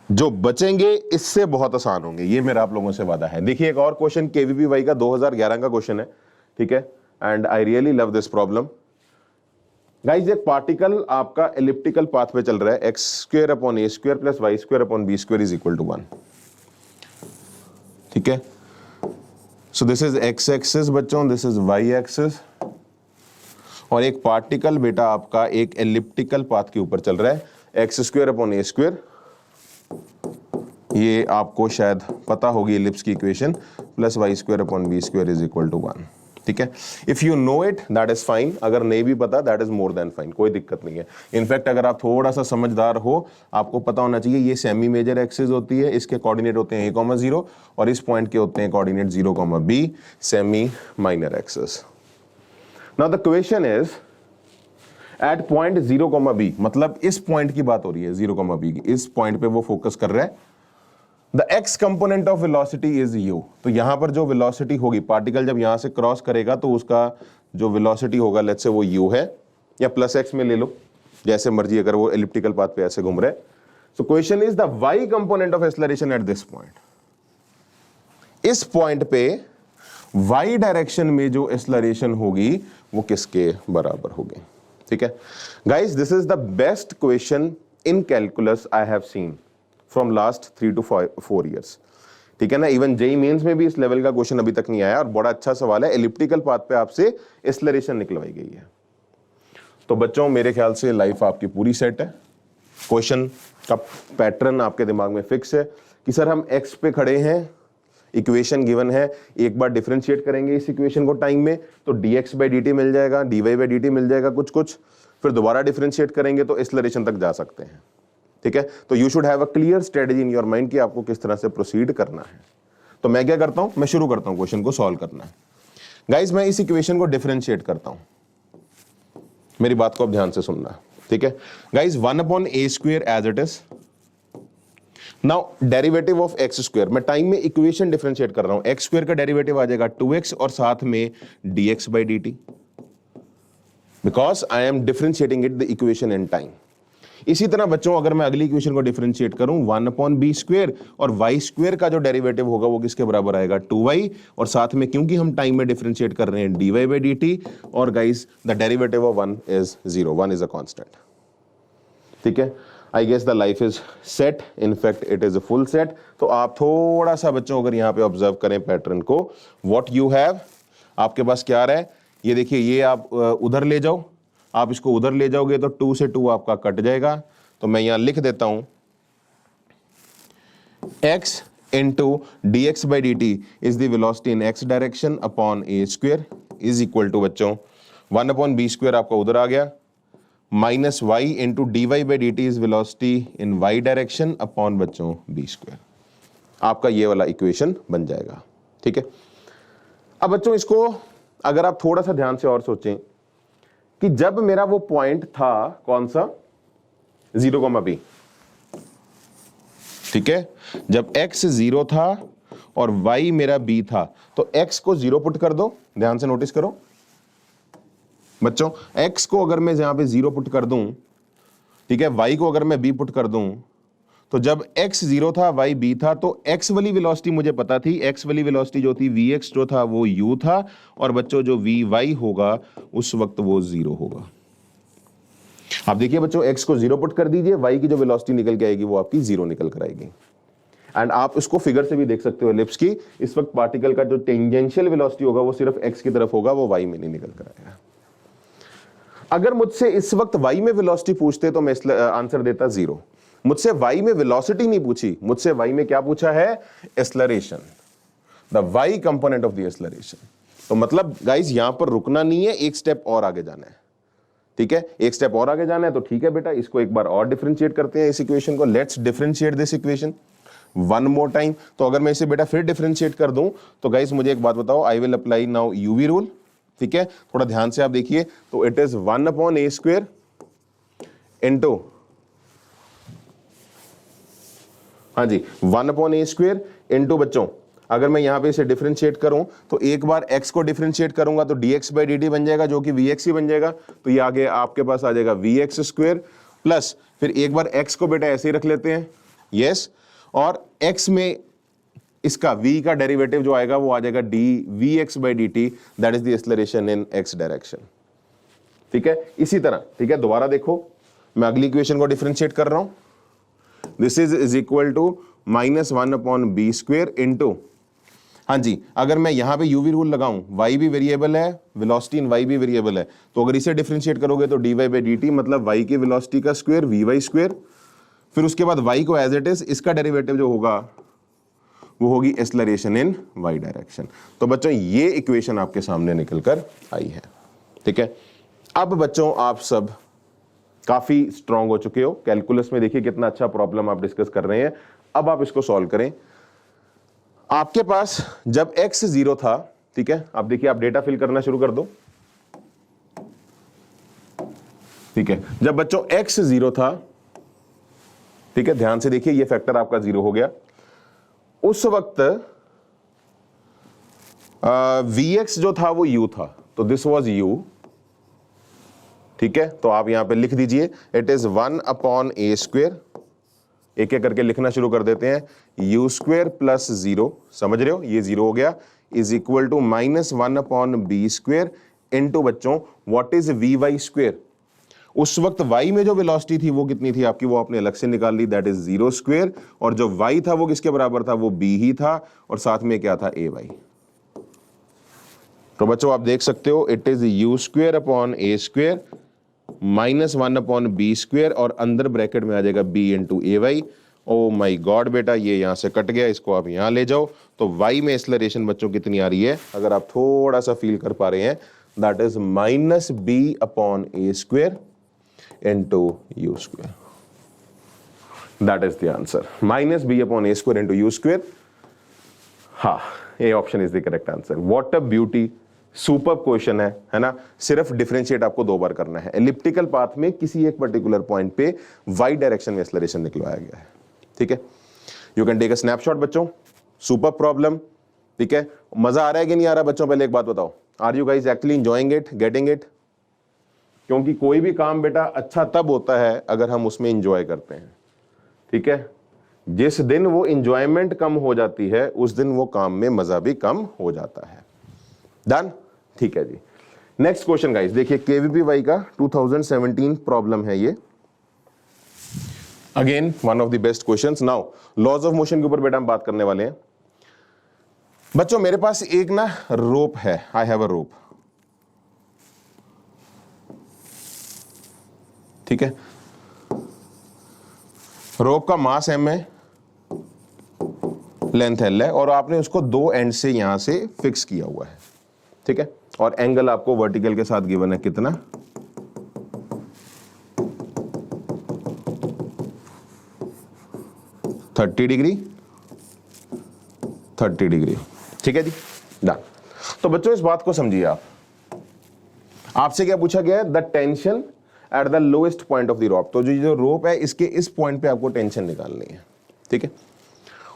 जो बचेंगे इससे बहुत आसान होंगे, ये मेरा आप लोगों से वादा है। देखिए एक और क्वेश्चन केवीपीवाई का 2011 का क्वेश्चन है, ठीक है, and I really love this problem. Guys, एक पार्टिकल आपका एलिप्टिकल पाथ पे चल रहा है, X square upon A square plus Y square upon B square is equal to 1। ठीक है, so this is X axis बच्चों, दिस इज वाई एक्सिस, और एक पार्टिकल बेटा आपका एक एलिप्टिकल पाथ के ऊपर चल रहा है, X square upon A square, ये आपको शायद पता होगी एलिप्स की equation, plus Y square upon B square is equal to 1। ठीक है, if you know it that is fine, अगर नहीं भी पता that is more than fine, कोई दिक्कत नहीं है। इनफैक्ट अगर आप थोड़ा सा समझदार हो, आपको पता होना चाहिए ये सेमी मेजर एक्सिस होती है, इसके कोऑर्डिनेट होते हैं a,0 और इस पॉइंट के होते हैं coordinate 0,b, semi minor axis. Now the question is at point 0,b, मतलब इस पॉइंट की बात हो रही है 0,b की, इस पॉइंट पे वो फोकस कर रहा है। The x component of velocity is u, तो यहां पर जो वेलोसिटी होगी, पार्टिकल जब यहां से क्रॉस करेगा तो उसका जो वेलोसिटी होगा लेट्स से वो u है, या प्लस x में ले लो, जैसे मर्जी, अगर वो एलिप्टिकल पाथ पे ऐसे घूम रहा है। So question is the y component of acceleration at this point. इस पॉइंट पे y डायरेक्शन में जो एक्सेलरेशन होगी वो किसके बराबर होगी। ठीक है guys, this is the best question in calculus I have seen from last 3 to 4 years। ठीक है ना, इवन जेई मेंस में भी इस लेवल का क्वेश्चन अभी तक नहीं आया, और बड़ा अच्छा सवाल है। एलिप्टिकल पाथ पे आपसे एक्सेलरेशन निकलवाई गई है। तो बच्चों मेरे ख्याल से लाइफ आपकी पूरी सेट है। क्वेश्चन का पैटर्न आपके दिमाग में फिक्स है कि सर हम एक्स पे खड़े हैं, इक्वेशन गिवन है, एक बार डिफरेंशिएट करेंगे इस इक्वेशन को टाइम में तो dx/dt मिल जाएगा, dy/dt मिल जाएगा कुछ कुछ, फिर दोबारा डिफरेंशिएट करेंगे तो एक्सेलरेशन तक जा सकते हैं। ठीक है, तो you should have a clear strategy in your mind कि आपको किस तरह से प्रोसीड करना है। तो मैं क्या करता हूं, मैं शुरू करता हूं क्वेश्चन को सॉल्व करना है। गाइस, मैं इस इक्वेशन को डिफरेंशिएट करता हूं, मेरी बात को अब ध्यान से सुनना। ठीक है guys, 1/a² as it is. Now derivative of x square, मैं टाइम में इक्वेशन डिफरेंशिएट कर रहा हूं, एक्स स्क्वायर का डेरिवेटिव आ जाएगा 2x और साथ में dx/dt, because I am differentiating it the equation in time. इसी तरह बच्चों अगर मैं अगली इक्वेशन को डिफरेंशिएट करूं 1/b² और y² का जो डेरिवेटिव होगा वो किसके बराबर आएगा, 2y, और साथ में क्योंकि हम टाइम में डिफरेंशिएट कर रहे हैं dy/dt, और guys the derivative of 1 is 0, 1 is a constant. ठीक है, I guess the life is set, in fact it is a full set. तो आप थोड़ा सा बच्चों अगर यहाँ पे ऑब्जर्व करें पैटर्न को, व्हाट यू हैव, आपके पास क्या आ रहा है, ये देखिए, ये आप उधर ले जाओ, आप इसको उधर ले जाओगे तो 2 से 2 आपका कट जाएगा। तो मैं यहां लिख देता हूं x into dx/dt is the velocity in x direction upon a² is equal to बच्चों 1/b² आपका उधर आ गया, minus y into dy/dt is velocity in y direction upon बच्चों b²। आपका ये वाला इक्वेशन बन जाएगा। ठीक है, अब बच्चों इसको अगर आप थोड़ा सा ध्यान से और सोचें कि जब मेरा वो पॉइंट था कौन सा, 0,b, ठीक है, जब x 0 था और y मेरा b था, तो x को 0 पुट कर दो, ध्यान से नोटिस करो बच्चों, x को अगर मैं यहां पे 0 पुट कर दूं, ठीक है, y को अगर मैं b पुट कर दूं, तो जब x 0 था y b था, तो x वाली वेलोसिटी मुझे पता थी, x वाली वेलोसिटी जो थी vx जो था वो u था, और बच्चों जो vy होगा उस वक्त वो 0 होगा। आप देखिए बच्चों, x को 0 पुट कर दीजिए, y की जो वेलोसिटी निकल के आएगी वो आपकी 0 निकल कर आएगी। एंड आप इसको फिगर से भी देख सकते हो एलिप्स की, इस वक्त पार्टिकल का जो टेंजेंशियल वेलोसिटी होगा वो सिर्फ x की तरफ होगा, वो y में नहीं निकल कर आएगा। अगर मुझसे इस वक्त y में वेलोसिटी पूछते तो मैं आंसर देता 0। मुझसे y में वेलोसिटी नहीं पूछी, मुझसे y में क्या पूछा है? Acceleration, the y component of the acceleration. तो मतलब गाइस यहां पर रुकना नहीं है, एक स्टेप और आगे जाना है। ठीक है, एक स्टेप और आगे जाना है, तो ठीक है बेटा, इसको एक बार और डिफरेंशिएट करते हैं इस इक्वेशन को। Let's differentiate this equation one more time. तो अगर मैं इसे बेटा फिर डिफरेंशिएट कर दूं तो गाइस मुझे एक बात बताओ, I will apply now UV rule. ठीक है, थोड़ा ध्यान से आप देखिए, तो इट इज 1/a² इनटू, हाँ जी 1/a² इनटू बच्चों, अगर मैं यहां पे इसे डिफरेंशिएट करूं तो एक बार x को डिफरेंशिएट करूंगा तो dx/dt बन जाएगा, जो कि vx ही बन जाएगा। तो ये आगे आपके पास आ जाएगा vx² प्लस, फिर एक बार x को बेटा ऐसे ही रख लेते हैं, यस, और x में इसका v का डेरिवेटिव जो आएगा वो आ जाएगा dvx/dt, that is the acceleration in x direction. ठीक है, इसी तरह, ठीक है, दोबारा देखो, मैं अगली इक्वेशन को डिफरेंशिएट कर रहा हूं। This is equal to -1/b² into, हाँ जी, अगर मैं यहां पे यूवी रूल लगाऊं, y भी वेरिएबल है, वेलोसिटी इन y भी वेरिएबल है, तो अगर इसे डिफरेंशिएट करोगे तो dy/dt मतलब y की वेलोसिटी का स्क्वायर vy², फिर उसके बाद y को एज इट इज, इसका डेरिवेटिव जो होगा वो होगी एक्सेलरेशन इन y डायरेक्शन। तो बच्चों ये इक्वेशन आपके सामने निकल कर आई है। ठीक है, अब बच्चों आप सब काफी स्ट्रांग हो चुके हो, कैलकुलस में देखिए कितना अच्छा प्रॉब्लम आप डिस्कस कर रहे हैं। अब आप इसको सॉल्व करें। आपके पास जब x 0 था, ठीक है, आप देखिए, आप डेटा फिल करना शुरू कर दो। ठीक है, जब बच्चों x 0 था, ठीक है, ध्यान से देखिए, ये फैक्टर आपका 0 हो गया। उस वक्त vx जो था वो u था, तो दिस वाज u। ठीक है, तो आप यहां पे लिख दीजिए, इट इज 1/a², एक एक करके लिखना शुरू कर देते हैं, u² प्लस 0, समझ रहे हो, ये 0 हो गया, is equal to -1/b² into बच्चों व्हाट इज vy²। उस वक्त y में जो वेलोसिटी थी वो कितनी थी आपकी, वो आपने अलग से निकाल ली, दैट इज 0², और जो y था वो किसके बराबर था, वो b ही था, और साथ में क्या था, ay। तो बच्चों आप देख सकते हो, इट इज u²/a² -1/b², और अंदर ब्रैकेट में आ जाएगा b इंटू ay। ओ माई गॉड बेटा, ये यहां से कट गया, इसको आप यहां ले जाओ। तो y में एक्सेलरेशन बच्चों कितनी आ रही है, अगर आप थोड़ा सा फील कर पा रहे हैं, that is -b/a² into u²। That is the answer, -b/a² into u²। हाँ, ये option is the correct answer. What a beauty, super question है ना। सिर्फ डिफरेंशिएट आपको 2 बार करना है। एलिप्टिकल पाथ में किसी एक पर्टिकुलर पॉइंट पे y डायरेक्शन में एक्सेलरेशन निकलवाया गया है। ठीक है, you can take a snapshot बच्चों, सुपर प्रॉब्लम। ठीक है, मजा आ रहा है कि नहीं आ रहा बच्चों, पहले एक बात बताओ, are you guys actually enjoying it, getting it? क्योंकि कोई भी काम बेटा अच्छा तब होता है अगर हम उसमें एंजॉय करते हैं। ठीक है, जिस दिन वो एंजॉयमेंट कम हो जाती है उस दिन वो काम में मजा भी कम हो जाता है। डन? ठीक है जी, नेक्स्ट क्वेश्चन गाइस, देखिए केवीपीवाई का 2017 प्रॉब्लम है ये, again one of the best questions. Now laws of motion के ऊपर बेटा हम बात करने वाले हैं। बच्चों मेरे पास एक ना रोप है, आई हैव अ रोप। ठीक है, रोप का मास m है, लेंथ l है, और आपने उसको 2 एंड से यहां से फिक्स किया हुआ है। ठीक है, और एंगल आपको वर्टिकल के साथ गिवन है कितना, 30 डिग्री, 30 डिग्री। ठीक है जी, डन। तो बच्चों इस बात को समझिए आप, आपसे क्या पूछा गया है, the tension at the lowest point of the rope. तो जो रोप है इसके इस पॉइंट पे आपको टेंशन निकालनी है। ठीक है,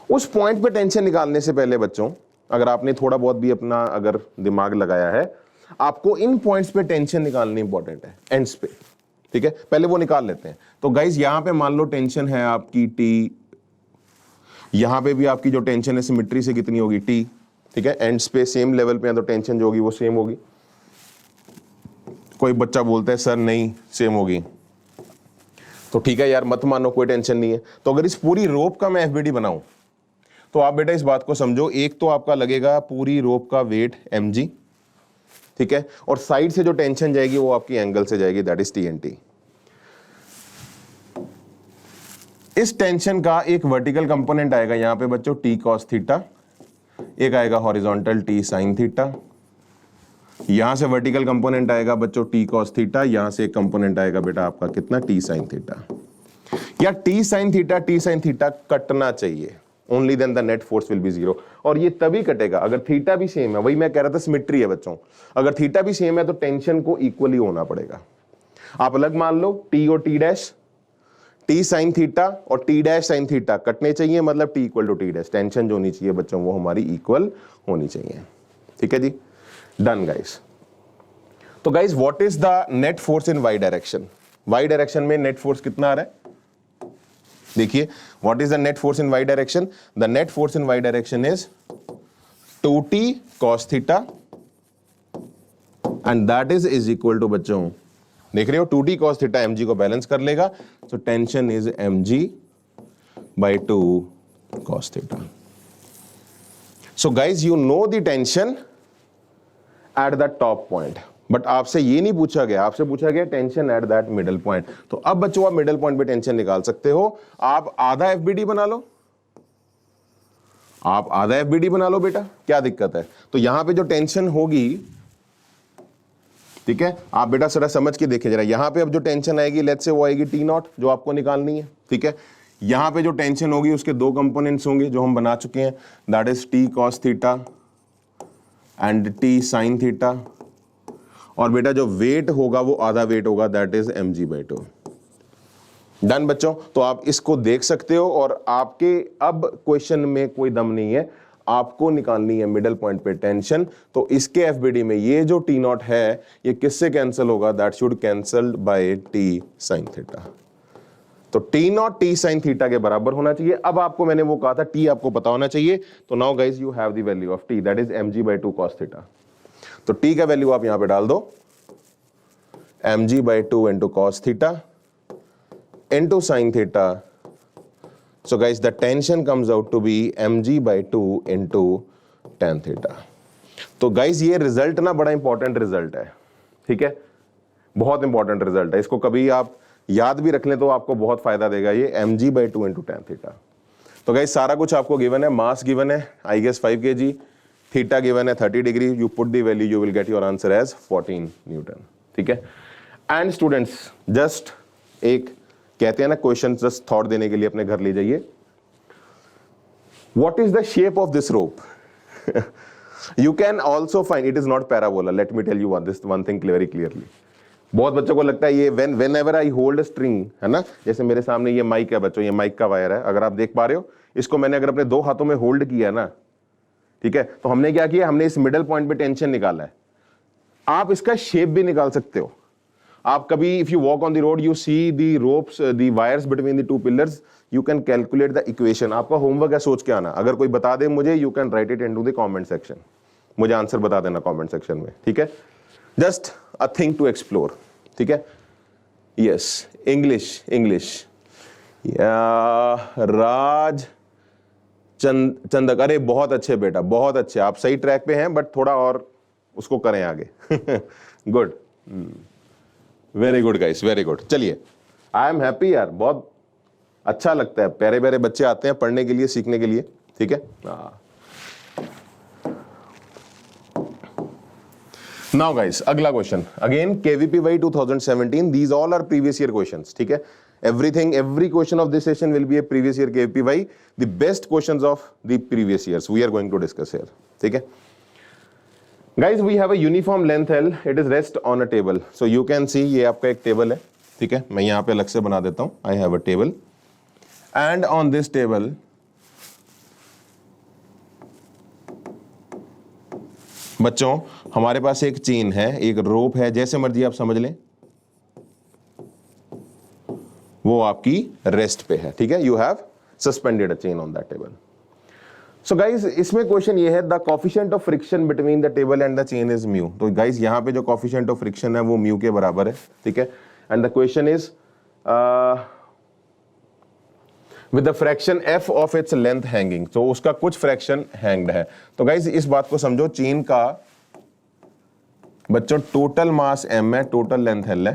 उस पॉइंट पे टेंशन निकालने से पहले बच्चों, अगर आपने थोड़ा बहुत भी अपना अगर दिमाग लगाया है, आपको इन पॉइंट्स पे टेंशन निकालनी इंपॉर्टेंट है, एंड्स पे। ठीक है, पहले वो निकाल लेते हैं। तो गाइज यहां पे मान लो टेंशन है आपकी T यहां पे भी आपकी जो टेंशन है सिमेट्री से कितनी होगी, टी, ठीक है, एंड्स पे सेम लेवल पे है तो टेंशन जो होगी वो सेम होगी। कोई बच्चा बोलता है सर नहीं सेम होगी, तो ठीक है यार मत मानो, कोई टेंशन नहीं है। तो अगर इस पूरी रोप का मैं एफबीडी बनाऊं तो आप बेटा इस बात को समझो, एक तो आपका लगेगा पूरी रोप का वेट mg, ठीक है, और साइड से जो टेंशन जाएगी वो आपकी एंगल से जाएगी, दैट इज TNT। इस टेंशन का एक वर्टिकल कंपोनेंट आएगा यहां पे बच्चों T cos थीटा, एक आएगा हॉरिजॉन्टल T sin थीटा, यहां से वर्टिकल कंपोनेंट आएगा बच्चों T cos थीटा, यहां से एक कंपोनेंट आएगा बेटा आपका कितना, T sin थीटा। या T sin थीटा कटना चाहिए, only then the net force will be zero. और ये तभी कटेगा अगर थीटा भी सेम है, वही मैं कह रहा था सिमेट्री है बच्चों, अगर थीटा भी सेम है तो टेंशन को इक्वली होना पड़ेगा। आप अलग मान लो T और T dash, T sin theta और T डैश sin थीटा कटने चाहिए, मतलब T equal to T dash, tension जो होनी चाहिए बच्चों वो हमारी इक्वल होनी चाहिए, ठीक है जी, डन गाइस। तो guys what is the net force in y direction, y direction में नेट फोर्स कितना आ रहा है, देखिए what is the net force in y direction, the net force in y direction is 2t cos theta and that is equal to बच्चों, देख रहे हो 2t cos थीटा mg को बैलेंस कर लेगा, so tension is mg by 2 cos theta. So guys you know the tension at the top point, but आपसे ये नहीं पूछा गया, आपसे पूछा गया tension at that middle point. तो अब बच्चों आप मिडल पॉइंट पे टेंशन निकाल सकते हो, आप आधा एफबीडी बना लो, आप आधा एफबीडी बना लो बेटा, क्या दिक्कत है। तो यहां पे जो टेंशन होगी, ठीक है, आप बेटा जरा समझ के देखें जरा, यहां पे अब जो टेंशन आएगी लेट्स से वो आएगी T नॉट जो आपको निकालनी है, ठीक है। यहां पे जो टेंशन होगी उसके दो कंपोनेंट्स होंगे जो हम बना चुके हैं, that is T cos theta and T sin theta, और बेटा जो वेट होगा वो आधा वेट होगा, that is mg by 2। Done बच्चों, तो आप इसको देख सकते हो, और आपके अब क्वेश्चन में कोई दम नहीं है, आपको निकालनी है मिडल पॉइंट पे टेंशन। तो इसके एफबीडी में ये जो T नॉट है ये किससे कैंसिल होगा, that should cancel by T sin theta. तो T not T sin theta के बराबर होना चाहिए। अब आपको मैंने वो कहा था T आपको पता होना चाहिए, तो now guys you have the value of T, that is mg by 2 cos theta. तो T का वैल्यू आप यहां पे डाल दो, mg by 2 into cos theta into sin theta. So guys, the tension comes out to be mg by 2 into tan theta. तो guys ये result ना बड़ा इंपॉर्टेंट रिजल्ट है, ठीक है, बहुत इंपॉर्टेंट रिजल्ट है, इसको कभी आप याद भी रख लें तो आपको बहुत फायदा देगा ये, mg by 2 into tan theta। तो guys सारा कुछ आपको गिवन है, मास गिवन है I guess 5 kg, theta given है 30 degree, you put the value you will get your answer as 14 newton, ठीक है। एंड स्टूडेंट्स जस्ट एक कहते हैं ना क्वेश्चन जस्ट थॉट देने के लिए अपने घर ले जाइए, what is the shape of this rope, you can also find it is not parabola, let me tell you this one thing very clearly. बहुत बच्चों को लगता है ये whenever I hold string, है ना, जैसे मेरे सामने ये माइक है बच्चों, ये माइक का वायर है, अगर आप देख पा रहे हो इसको मैंने अगर अपने दो हाथों में होल्ड किया ना, ठीक है, तो हमने क्या किया, हमने इस मिडल पॉइंट पे टेंशन निकाला है। आप इसका शेप भी निकाल सकते हो, आप कभी if you walk on the road you see the ropes the wires between the two pillars, you can calculate the equation. आपका होमवर्क है सोच के आना, अगर कोई बता दे मुझे, you can write it into the comment section, मुझे आंसर बता देना कमेंट सेक्शन में, ठीक है, just a thing to explore, ठीक है। यस इंग्लिश राज चंदक, अरे बहुत अच्छे बेटा, बहुत अच्छे, आप सही ट्रैक पे हैं, बट थोड़ा और उसको करें आगे। Good, very good guys, very good. चलिए आई एम हैप्पी यार, बहुत अच्छा लगता है, प्यारे प्यारे बच्चे आते हैं पढ़ने के लिए, सीखने के लिए, ठीक है। नाउ गाइस अगला question again KVPY 2017, these all our previous year questions, ठीक है, everything, every question of this session will be a previous year KVPY, the best questions of the previous years we are going to discuss here, ठीक है। Guys, we have a uniform length L, it is rest on a table, so you can see ये आपका एक table है, ठीक है, मैं यहाँ पे अलग से बना देता हूँ, I have a table and on this table बच्चों हमारे पास एक चेन है, एक रोप है, जैसे मर्जी आप समझ लें, वो आपकी रेस्ट पे है, ठीक है, you have suspended a chain on that table. So guys, इसमें क्वेश्चन ये है the coefficient of friction between the table and the chain is mu. तो गाइस यहाँ पे जो कोफिशिएंट ऑफ फ्रिक्शन है वो म्यू के बराबर है, ठीक है। And the question is with the fraction F of its length hanging, तो उसका कुछ फ्रैक्शन हैंग्ड है। तो गाइस इस बात को समझो, चेन का बच्चों टोटल मास m है, टोटल लेंथ l है।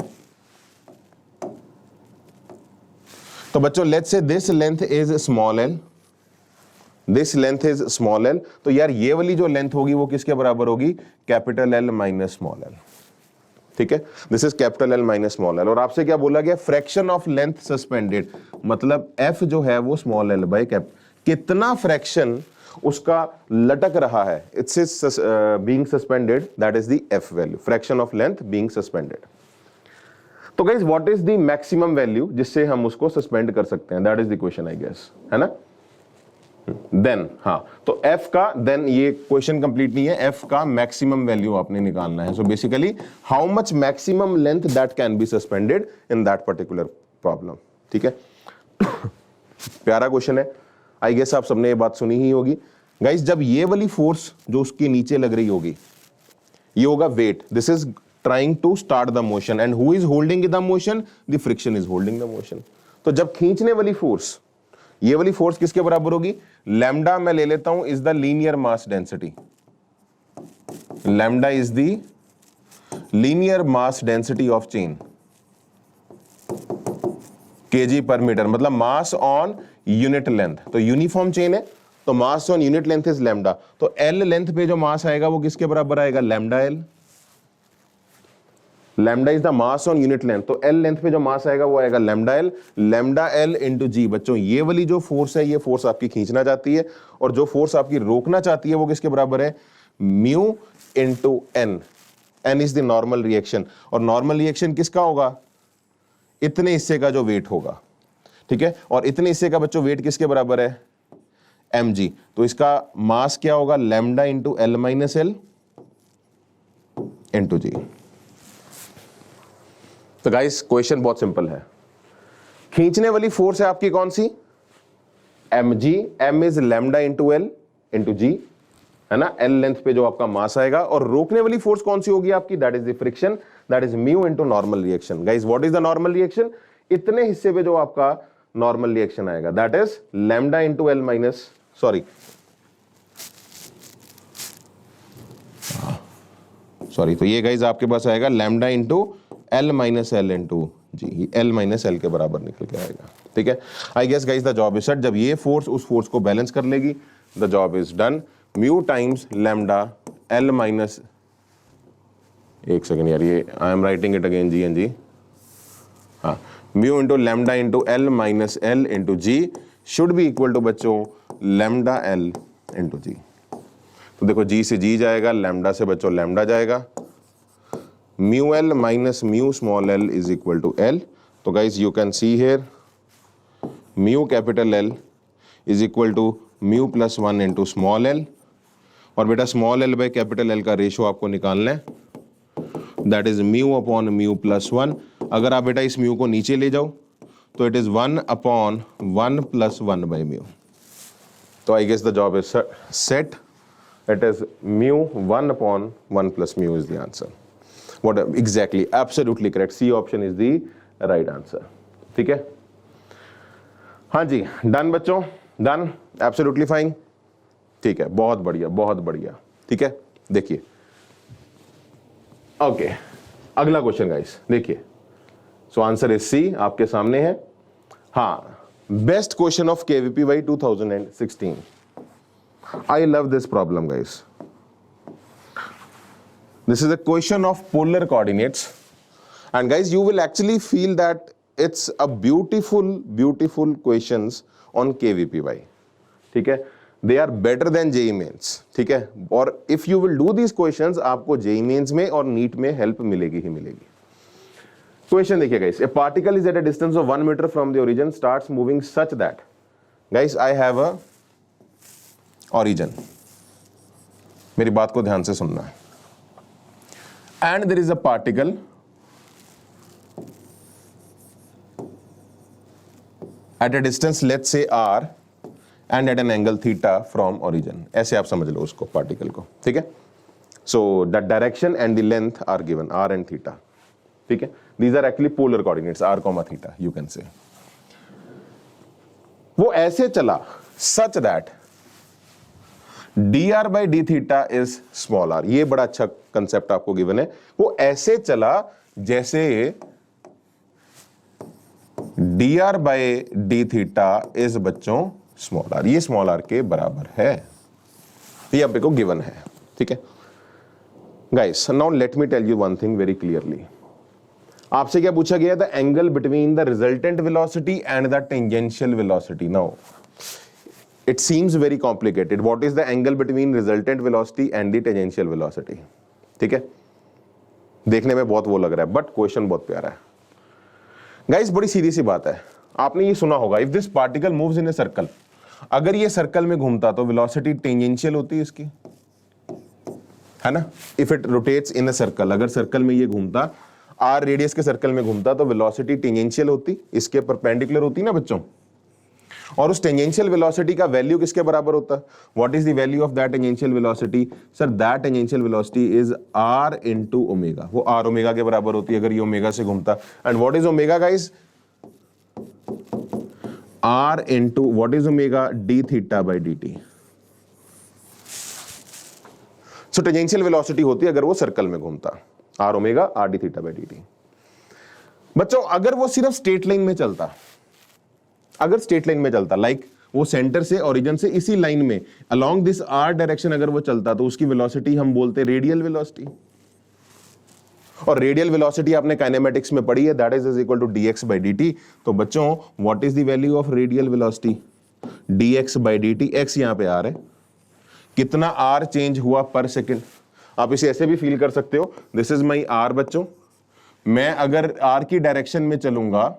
तो बच्चों let's say this length is small l, this length is small l, तो यार ये वाली जो लेंथ होगी वो किसके बराबर होगी, capital L minus small l, ठीक है। This is capital L minus small l। और आपसे क्या बोला गया, फ्रैक्शन ऑफ लेंथ सस्पेंडेड, मतलब f जो है वो स्मॉल l बाय कैप, कितना फ्रैक्शन उसका लटक रहा है, it's is being suspended, that is the f value, fraction of length being suspended. तो guys what is the maximum value जिससे हम उसको सस्पेंड कर सकते हैं, that is the question I guess, है ना। देन हाँ, तो f का, देन ये क्वेश्चन कंप्लीट नहीं है, f का मैक्सिमम वैल्यू आपने निकालना है। So basically how much maximum length that can be suspended in that particular problem, ठीक है। प्यारा क्वेश्चन है, आई गेस आप सबने ये बात सुनी ही होगी। गाइस जब ये वाली फोर्स जो उसके नीचे लग रही होगी, ये होगा weight, this is trying to start the motion and who is holding the motion, the friction is holding the motion. तो जब खींचने वाली फोर्स, ये वाली फोर्स किसके बराबर होगी, लैम्डा मैं ले लेता हूं is the linear mass density, lambda is the linear mass density of chain, kg पर मीटर, मतलब मास ऑन यूनिट लेंथ। तो यूनिफॉर्म चेन है तो मास on unit length is lambda, तो एल लेंथ पे जो मास आएगा वो किसके बराबर आएगा, lambda L. Lambda is the mass on unit length, तो एल लेंथ पे जो मास आएगा वो आएगा lambda L, lambda L into जी। बच्चों ये वाली जो फोर्स है, ये फोर्स आपकी खींचना चाहती है, और जो फोर्स आपकी रोकना चाहती है वो किसके बराबर है, mu into N. N is the normal reaction, और नॉर्मल रिएक्शन किसका होगा, इतने हिस्से का जो वेट होगा, ठीक है। और इतने हिस्से का बच्चों वेट किसके बराबर है, mg, तो इसका मास क्या होगा, lambda into L minus L into G. तो गाइस क्वेश्चन बहुत सिंपल है, खींचने वाली फोर्स है आपकी कौन सी, mg, m is lambda into L into G, है ना, एल लेंथ पे जो आपका मास आएगा, और रोकने वाली फोर्स कौन सी होगी आपकी, that is the friction, that is mu into normal reaction. Guys what is the normal reaction, इतने हिस्से पे जो आपका नॉर्मल रिएक्शन आएगा, that is lambda into L minus, sorry, तो ये गाइस आपके पास आएगा lambda into L minus L into G, L minus L के बराबर निकल के आएगा, ठीक है। I guess guys the job is set, जब ये फोर्स उस फोर्स को बैलेंस कर लेगी, the job is done. Mu times lambda L minus, एक सेकेंड यार, ये I am writing it again G N G, हाँ, mu into lambda into L minus L into G should be equal to बच्चों lambda L into G. तो देखो जी से जी जाएगा, lambda से बच्चों लैम्डा जाएगा, mu L minus mu small L is equal to L. तो guys you can see here mu capital L is equal to mu plus one into small L, और बेटा small L by capital L का ratio आपको निकालना है, that is mu upon mu plus one. अगर आप बेटा इस म्यू को नीचे ले जाओ तो it is 1 upon 1 plus 1 by mu. तो I guess the job is set, it is mu 1 upon 1 plus mu is the answer. What exactly, absolutely correct, C option is the right answer, ठीक है। हाँ जी, done बच्चों, done, absolutely fine, ठीक है, बहुत बढ़िया, बहुत बढ़िया, ठीक है। देखिए ओके, अगला क्वेश्चन गाइस, देखिए, सो आंसर इज सी आपके सामने है। हाँ, best question of KVPY 2016। I love this problem guys. This is a question of polar coordinates, and guys you will actually feel that it's a beautiful questions on KVPY, ठीक है। They are better than JEE Mains, ठीक है। और if you will do these questions आपको JEE Mains में और NEET में help मिलेगी ही मिलेगी। Question देखिए guys, a particle is at a distance of 1 meter from the origin starts moving such that, guys I have a origin, मेरी बात को ध्यान से सुनना है, and there is a particle at a distance let's say r and at an angle theta from origin, ऐसे आप समझ लो उसको पार्टिकल को, ठीक है। So the direction and the length are given, r and theta, ठीक है। These are actually polar coordinates, r comma theta you can say. वो ऐसे चला such that dr by d theta is small r, ये बड़ा अच्छा concept आपको given है। वो ऐसे चला जैसे dr by d theta is बच्चों स्मॉल r, ये स्मॉल r के बराबर है, ये आपको गिवन है, ठीक है। Guys now let me tell you one thing very clearly. आपसे क्या पूछा गया? The angle between the resultant velocity and the tangential velocity. Now it seems very complicated. What is the angle between resultant velocity and the tangential velocity? ठीक है, देखने में बहुत वो लग रहा है, बट क्वेश्चन बहुत प्यारा है। गाइस बड़ी सीधी सी बात है, आपने ये सुना होगा, if this particle moves in a circle, अगर ये सर्कल में घूमता तो वेलोसिटी टेंजेंशियल होती है इसकी, है ना। If it rotates in a circle, अगर सर्कल में ये घूमता, आर रेडियस के सर्कल में घूमता तो वेलोसिटी टेंजेंशियल होती, इसके परपेंडिकुलर होती ना बच्चों। और उस टेंजेंशियल वेलोसिटी का वैल्यू किसके बराबर होता है? What is the value of that tangential velocity? Sir that tangential velocity is r into omega, वो r ओमेगा के बराबर होती है अगर ये ओमेगा से घूमता। And what is omega guys? r into what is omega? d theta by dt। So tangential velocity होती है अगर वो सर्कल में घूमता, r omega r d theta by dt। बच्चों अगर वो सिर्फ स्ट्रेट लाइन में चलता, अगर स्ट्रेट लाइन में चलता, लाइक वो सेंटर से ओरिजिन से इसी लाइन में अलोंग दिस r डायरेक्शन अगर वो चलता तो उसकी वेलोसिटी हम बोलते रेडियल वेलोसिटी। और रेडियल वेलोसिटी आपने काइनेमेटिक्स में पढ़ी है, that is equal to dx by dt। तो बच्चों what is the value of radial velocity? dx by dt, x यहां पे r है, कितना r चेंज हुआ पर सेकेंड। आप इसे ऐसे भी फील कर सकते हो, दिस इज माई r बच्चों, मैं अगर r की डायरेक्शन में चलूंगा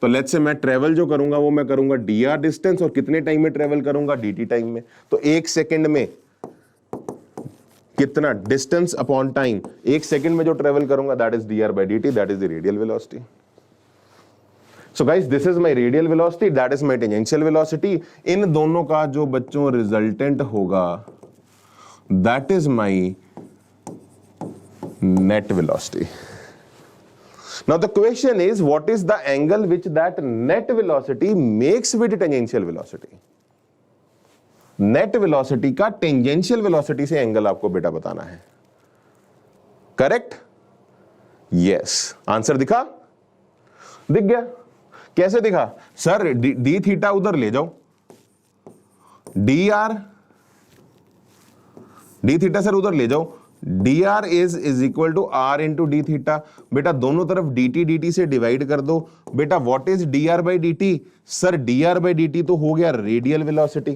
तो लेट्स से मैं ट्रेवल जो करूंगा वो मैं करूंगा dr डिस्टेंस, और कितने टाइम में ट्रेवल करूंगा? dt टाइम में। तो एक सेकंड में कितना डिस्टेंस अपॉन टाइम, एक सेकंड में जो ट्रेवल करूंगा that is dr by dt, that is the radial velocity. So guys this is my radial velocity, that is my tangential velocity. इन दोनों का जो बच्चों रिजल्टेंट होगा that is my net velocity. Now the question is, what is the angle which that net velocity makes with tangential velocity? Net velocity का tangential velocity से angle आपको बेटा बताना है, करेक्ट? यस, आंसर दिखा? दिख गया? कैसे दिखा? सर डी थीटा उधर ले जाओ, डी थीटा सर उधर ले जाओ, dr is equal to r into d theta. बेटा दोनों तरफ dt से डिवाइड कर दो। बेटा what is dr by dt? Sir dr by dt तो हो गया radial velocity,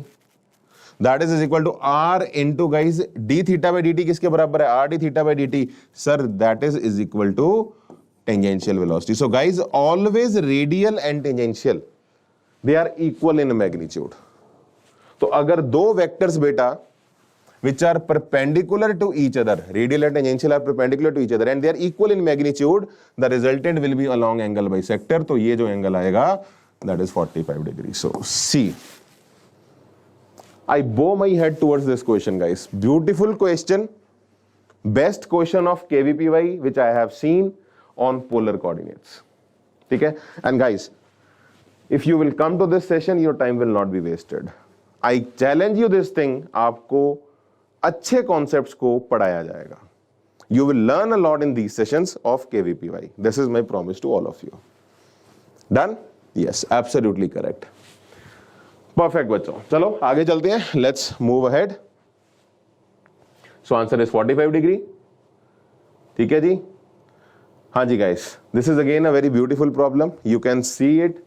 that is equal to r into guys d theta by dt किसके बराबर है? r d theta by dt, sir that is equal to tangential velocity. So guys always radial and tangential they are equal in magnitude. तो अगर दो vectors बेटा which are perpendicular to each other, radial and tangential are perpendicular to each other and they are equal in magnitude, the resultant will be along angle bisector। तो ये जो angle आएगा that is 45 degrees। So see, I bow my head towards this question guys, beautiful question, best question of KVPY which I have seen on polar coordinates, ठीक है। and guys if you will come to this session your time will not be wasted, I challenge you this thing, आपको अच्छे concepts को पढ़ाया जाएगा। You will learn a lot in these sessions of KVPY, this is my promise to all of you. Done? Yes, absolutely correct, perfect बच्चों। चलो आगे चलते हैं, let's move ahead. So answer is 45 degree, ठीक है जी। हाँ जी guys, this is again a very beautiful problem, you can see it.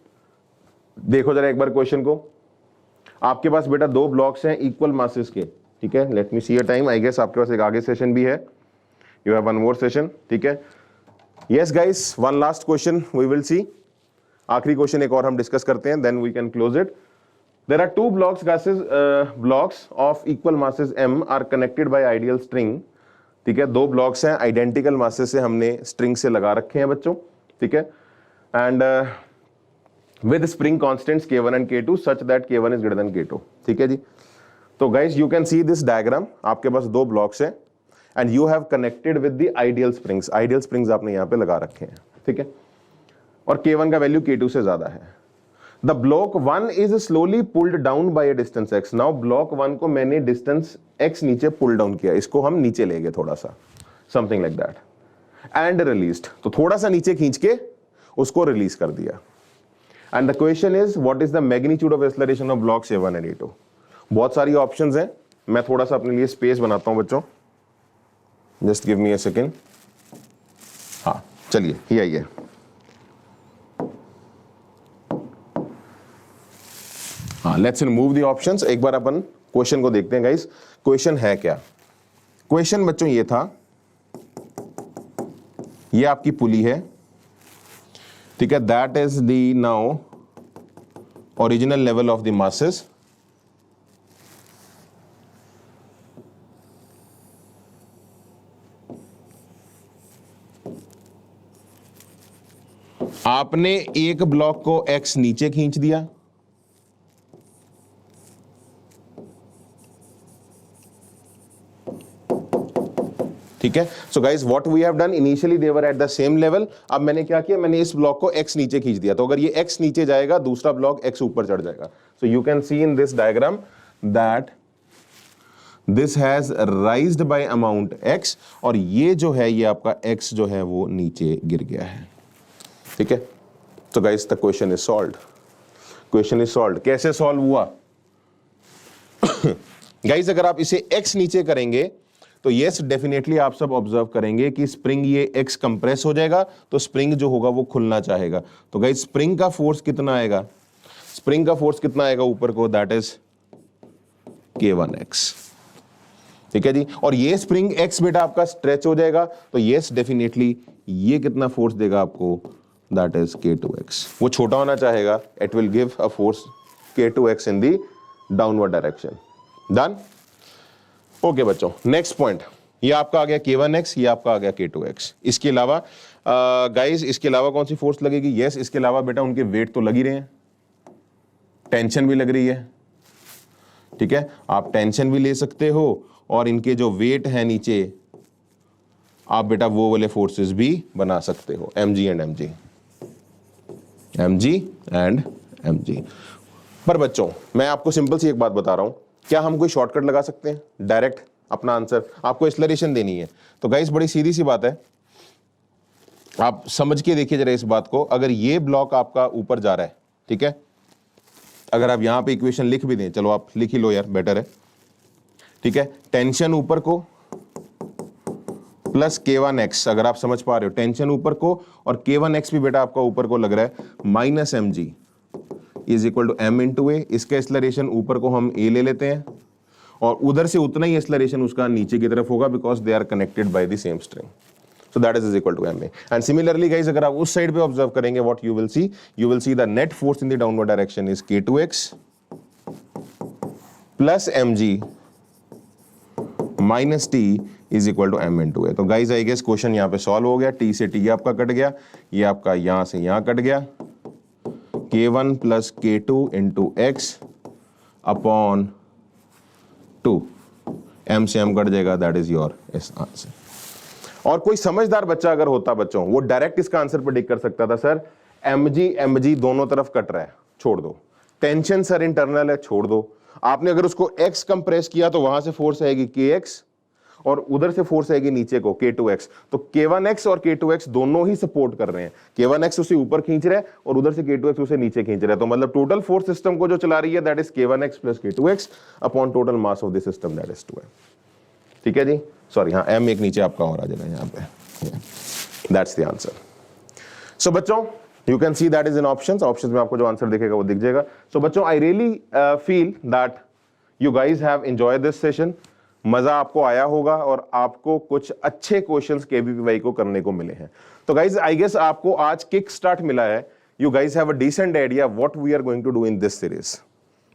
देखो जरा एक बार क्वेश्चन को, आपके पास बेटा दो ब्लॉक्स हैं इक्वल मासेस के, ठीक है। Let me see a time, I guess आपके पास एक आगे सेशन भी है, you have one more session, ठीक है। Yes guys, one last question we will see, आखिरी क्वेश्चन एक और हम डिस्कस करते हैं, then we can close it. There are two blocks guys, blocks of equal masses m are connected by ideal string, ठीक है। दो ब्लॉक्स हैं आइडेंटिकल मासेस से हमने स्ट्रिंग से लगा रखे हैं बच्चों, ठीक है। And with spring constants K1 and K2 such that K1 is greater than K2। ठीक है जी। तो guys you can see this diagram, आपके पास दो ब्लॉक्स है and you have connected with the ideal springs. Ideal springs आपने यहां पे लगा रखे हैं, ठीक है, और K1 का वैल्यू K2 से ज्यादा है। The block 1 is slowly pulled down by a distance x। Now block 1 को मैंने डिस्टेंस x नीचे पुल डाउन किया, इसको हम नीचे ले गए थोड़ा सा, something like that, and released, तो थोड़ा सा नीचे खींच के उसको रिलीज कर दिया। And the question is what is the magnitude of acceleration of blocks A1 and A2। बहुत सारी ऑप्शंस हैं, मैं थोड़ा सा अपने लिए स्पेस बनाता हूं बच्चों, just give me a second. हाँ चलिए ये आइए, हाँ लेट्स रिमूव द ऑप्शंस। एक बार अपन क्वेश्चन को देखते हैं गाइस, क्वेश्चन है क्या। क्वेश्चन बच्चों ये था, ये आपकी पुली है, ठीक है, that is the now original level of the masses, आपने एक ब्लॉक को x नीचे खींच दिया, ठीक है। So guys what we have done, initially they were at the same level, अब मैंने क्या किया, मैंने इस ब्लॉक को x नीचे खींच दिया, तो अगर ये x नीचे जाएगा दूसरा ब्लॉक x ऊपर चढ़ जाएगा। सो you can C in this diagram that this has राइज्ड bye amount x, और ये जो है ये आपका x जो है वो नीचे गिर गया है, ठीक है। तो guys the question is solved, question is solved. कैसे सॉल्व हुआ गाइस, अगर आप इसे x नीचे करेंगे तो यस डेफिनेटली आप सब ऑब्जर्व करेंगे कि स्प्रिंग ये x कंप्रेस हो जाएगा, तो स्प्रिंग जो होगा वो खुलना चाहेगा। तो गाइस स्प्रिंग का फोर्स कितना आएगा, स्प्रिंग का फोर्स कितना आएगा ऊपर को, दैट इज K1x, ठीक है जी। और ये स्प्रिंग x बेटा आपका स्ट्रेच हो जाएगा, तो यस डेफिनेटली ये कितना फोर्स देगा आपको, दैट इज K2x। वो छोटा होना चाहेगा, it will give a force K2x in the downward direction. Done, okay बच्चों, नेक्स्ट पॉइंट, ये आपका आ गया K1x, ये आपका आ गया K2x। इसके अलावा गाइस इसके अलावा कौन सी फोर्स लगेगी, यस इसके अलावा बेटा उनके वेट तो लग ही रहे हैं, टेंशन भी लग रही है, ठीक है, आप टेंशन भी ले सकते हो, और इनके जो वेट है नीचे आप बेटा वो वाले फोर्सेस भी बना सकते हो, mg and mg, mg and mg। पर बच्चों मैं आपको सिंपल सी एक बात बता रहा हूं, क्या हम कोई शॉर्टकट लगा सकते हैं डायरेक्ट अपना आंसर, आपको एक्सेलरेशन देनी है। तो गाइस बड़ी सीधी सी बात है, आप समझ के देखिए जरा इस बात को, अगर ये ब्लॉक आपका ऊपर जा रहा है, ठीक है, अगर आप यहां पे इक्वेशन लिख भी दें, चलो आप लिख ही लो यार, बेटर है, ठीक है, टेंशन ऊपर को प्लस K1x, अगर आप समझ पा रहे हो, टेंशन ऊपर को और K1x भी बेटा आपका ऊपर को लग रहा है, minus mg is equal to m into a. इसका एक्सेलरेशन ऊपर को हम a ले लेते हैं, और उधर से उतना ही एक्सेलरेशन उसका नीचे की तरफ होगा, because they are connected by the same string, so that is equal to ma। And similarly guys अगर आप उस साइड पे ऑब्जर्व करेंगे, what you will see the net force in the downward direction is K2x plus mg minus t is equal to m into a. तो guys आई guess question यहाँ पे solve हो गया, t से t आपका cut गया, ये आपका यहां से यहां कट गया, K1 plus K2 into x upon 2, m से m कट जाएगा, दैट इज योर आंसर। और कोई समझदार बच्चा अगर होता बच्चों, वो डायरेक्ट इसका आंसर प्रेडिक्ट कर सकता था, सर mg दोनों तरफ कट रहा है, छोड़ दो, टेंशन सर इंटरनल है, छोड़ दो, आपने अगर उसको x कंप्रेस किया तो वहां से फोर्स आएगी kx, और उधर से फोर्स आएगी नीचे को K2x, तो K1x और K2x दोनों ही सपोर्ट कर रहे हैं, K1x उसे ऊपर खींच रहा है और उधर से K2x उसे नीचे खींच रहा है, तो मतलब टोटल फोर्स सिस्टम को जो चला रही है that is K1x plus K2x upon total mass of the system that is 2m, ठीक है जी। सॉरी हाँ, m एक नीचे आपका और आ जाएगा यहाँ पे, दैट्स द आंसर। सो बच्चों you can see that is in options, options में आपको जो आंसर दिखेगा वो दिख जाएगा। सो बच्चों I really feel that you guys have enjoyed this session, मजा आपको आया होगा और आपको कुछ अच्छे क्वेश्चंस केवीपीवाई को करने को मिले हैं। तो गाइज आई गेस आपको आज किक स्टार्ट मिला है, you guys have a decent idea what we are going to do in this series,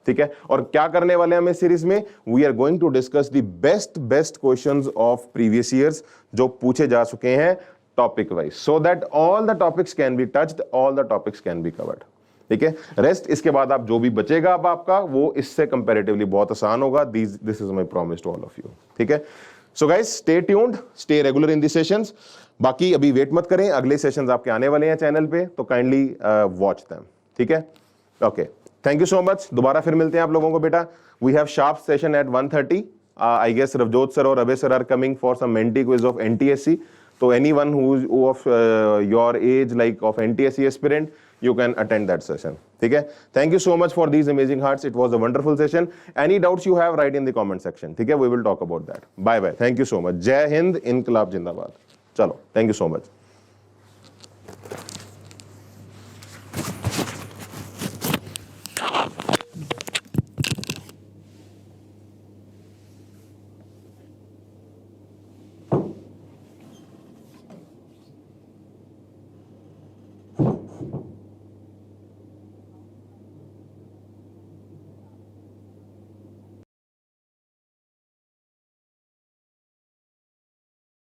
ठीक है। और क्या करने वाले हैं हम इस सीरीज में, we are going to discuss the best questions of previous years जो पूछे जा चुके हैं topic wise, so that all the topics can be touched, all the topics can be covered, ठीक है। रेस्ट इसके बाद आप जो भी बचेगा अब आपका वो इससे कंपैरेटिवली बहुत आसान होगा। This is my promise to all of you, ठीक है। So guys stay tuned, stay regular in the sessions. बाकी अभी वेट मत करें, अगले सेशंस आपके आने वाले हैं चैनल पे, तो काइंडली वॉच देम, ठीक है। Okay, thank you so much. दोबारा फिर मिलते हैं आप लोगों को बेटा। We have sharp session at 1:30। I guess Ravjot sir और Abhay sir are coming for some Menti quiz of NTSC. So anyone who of your age, like of NTSC aspirant, you can attend that session. ठीक है? Thank you so much for these amazing hearts. It was a wonderful session. Any doubts you have, write in the comment section. ठीक है? We will talk about that. Bye bye. Thank you so much. जय हिंद, इनकलाब जिंदाबाद। चलो, thank you so much.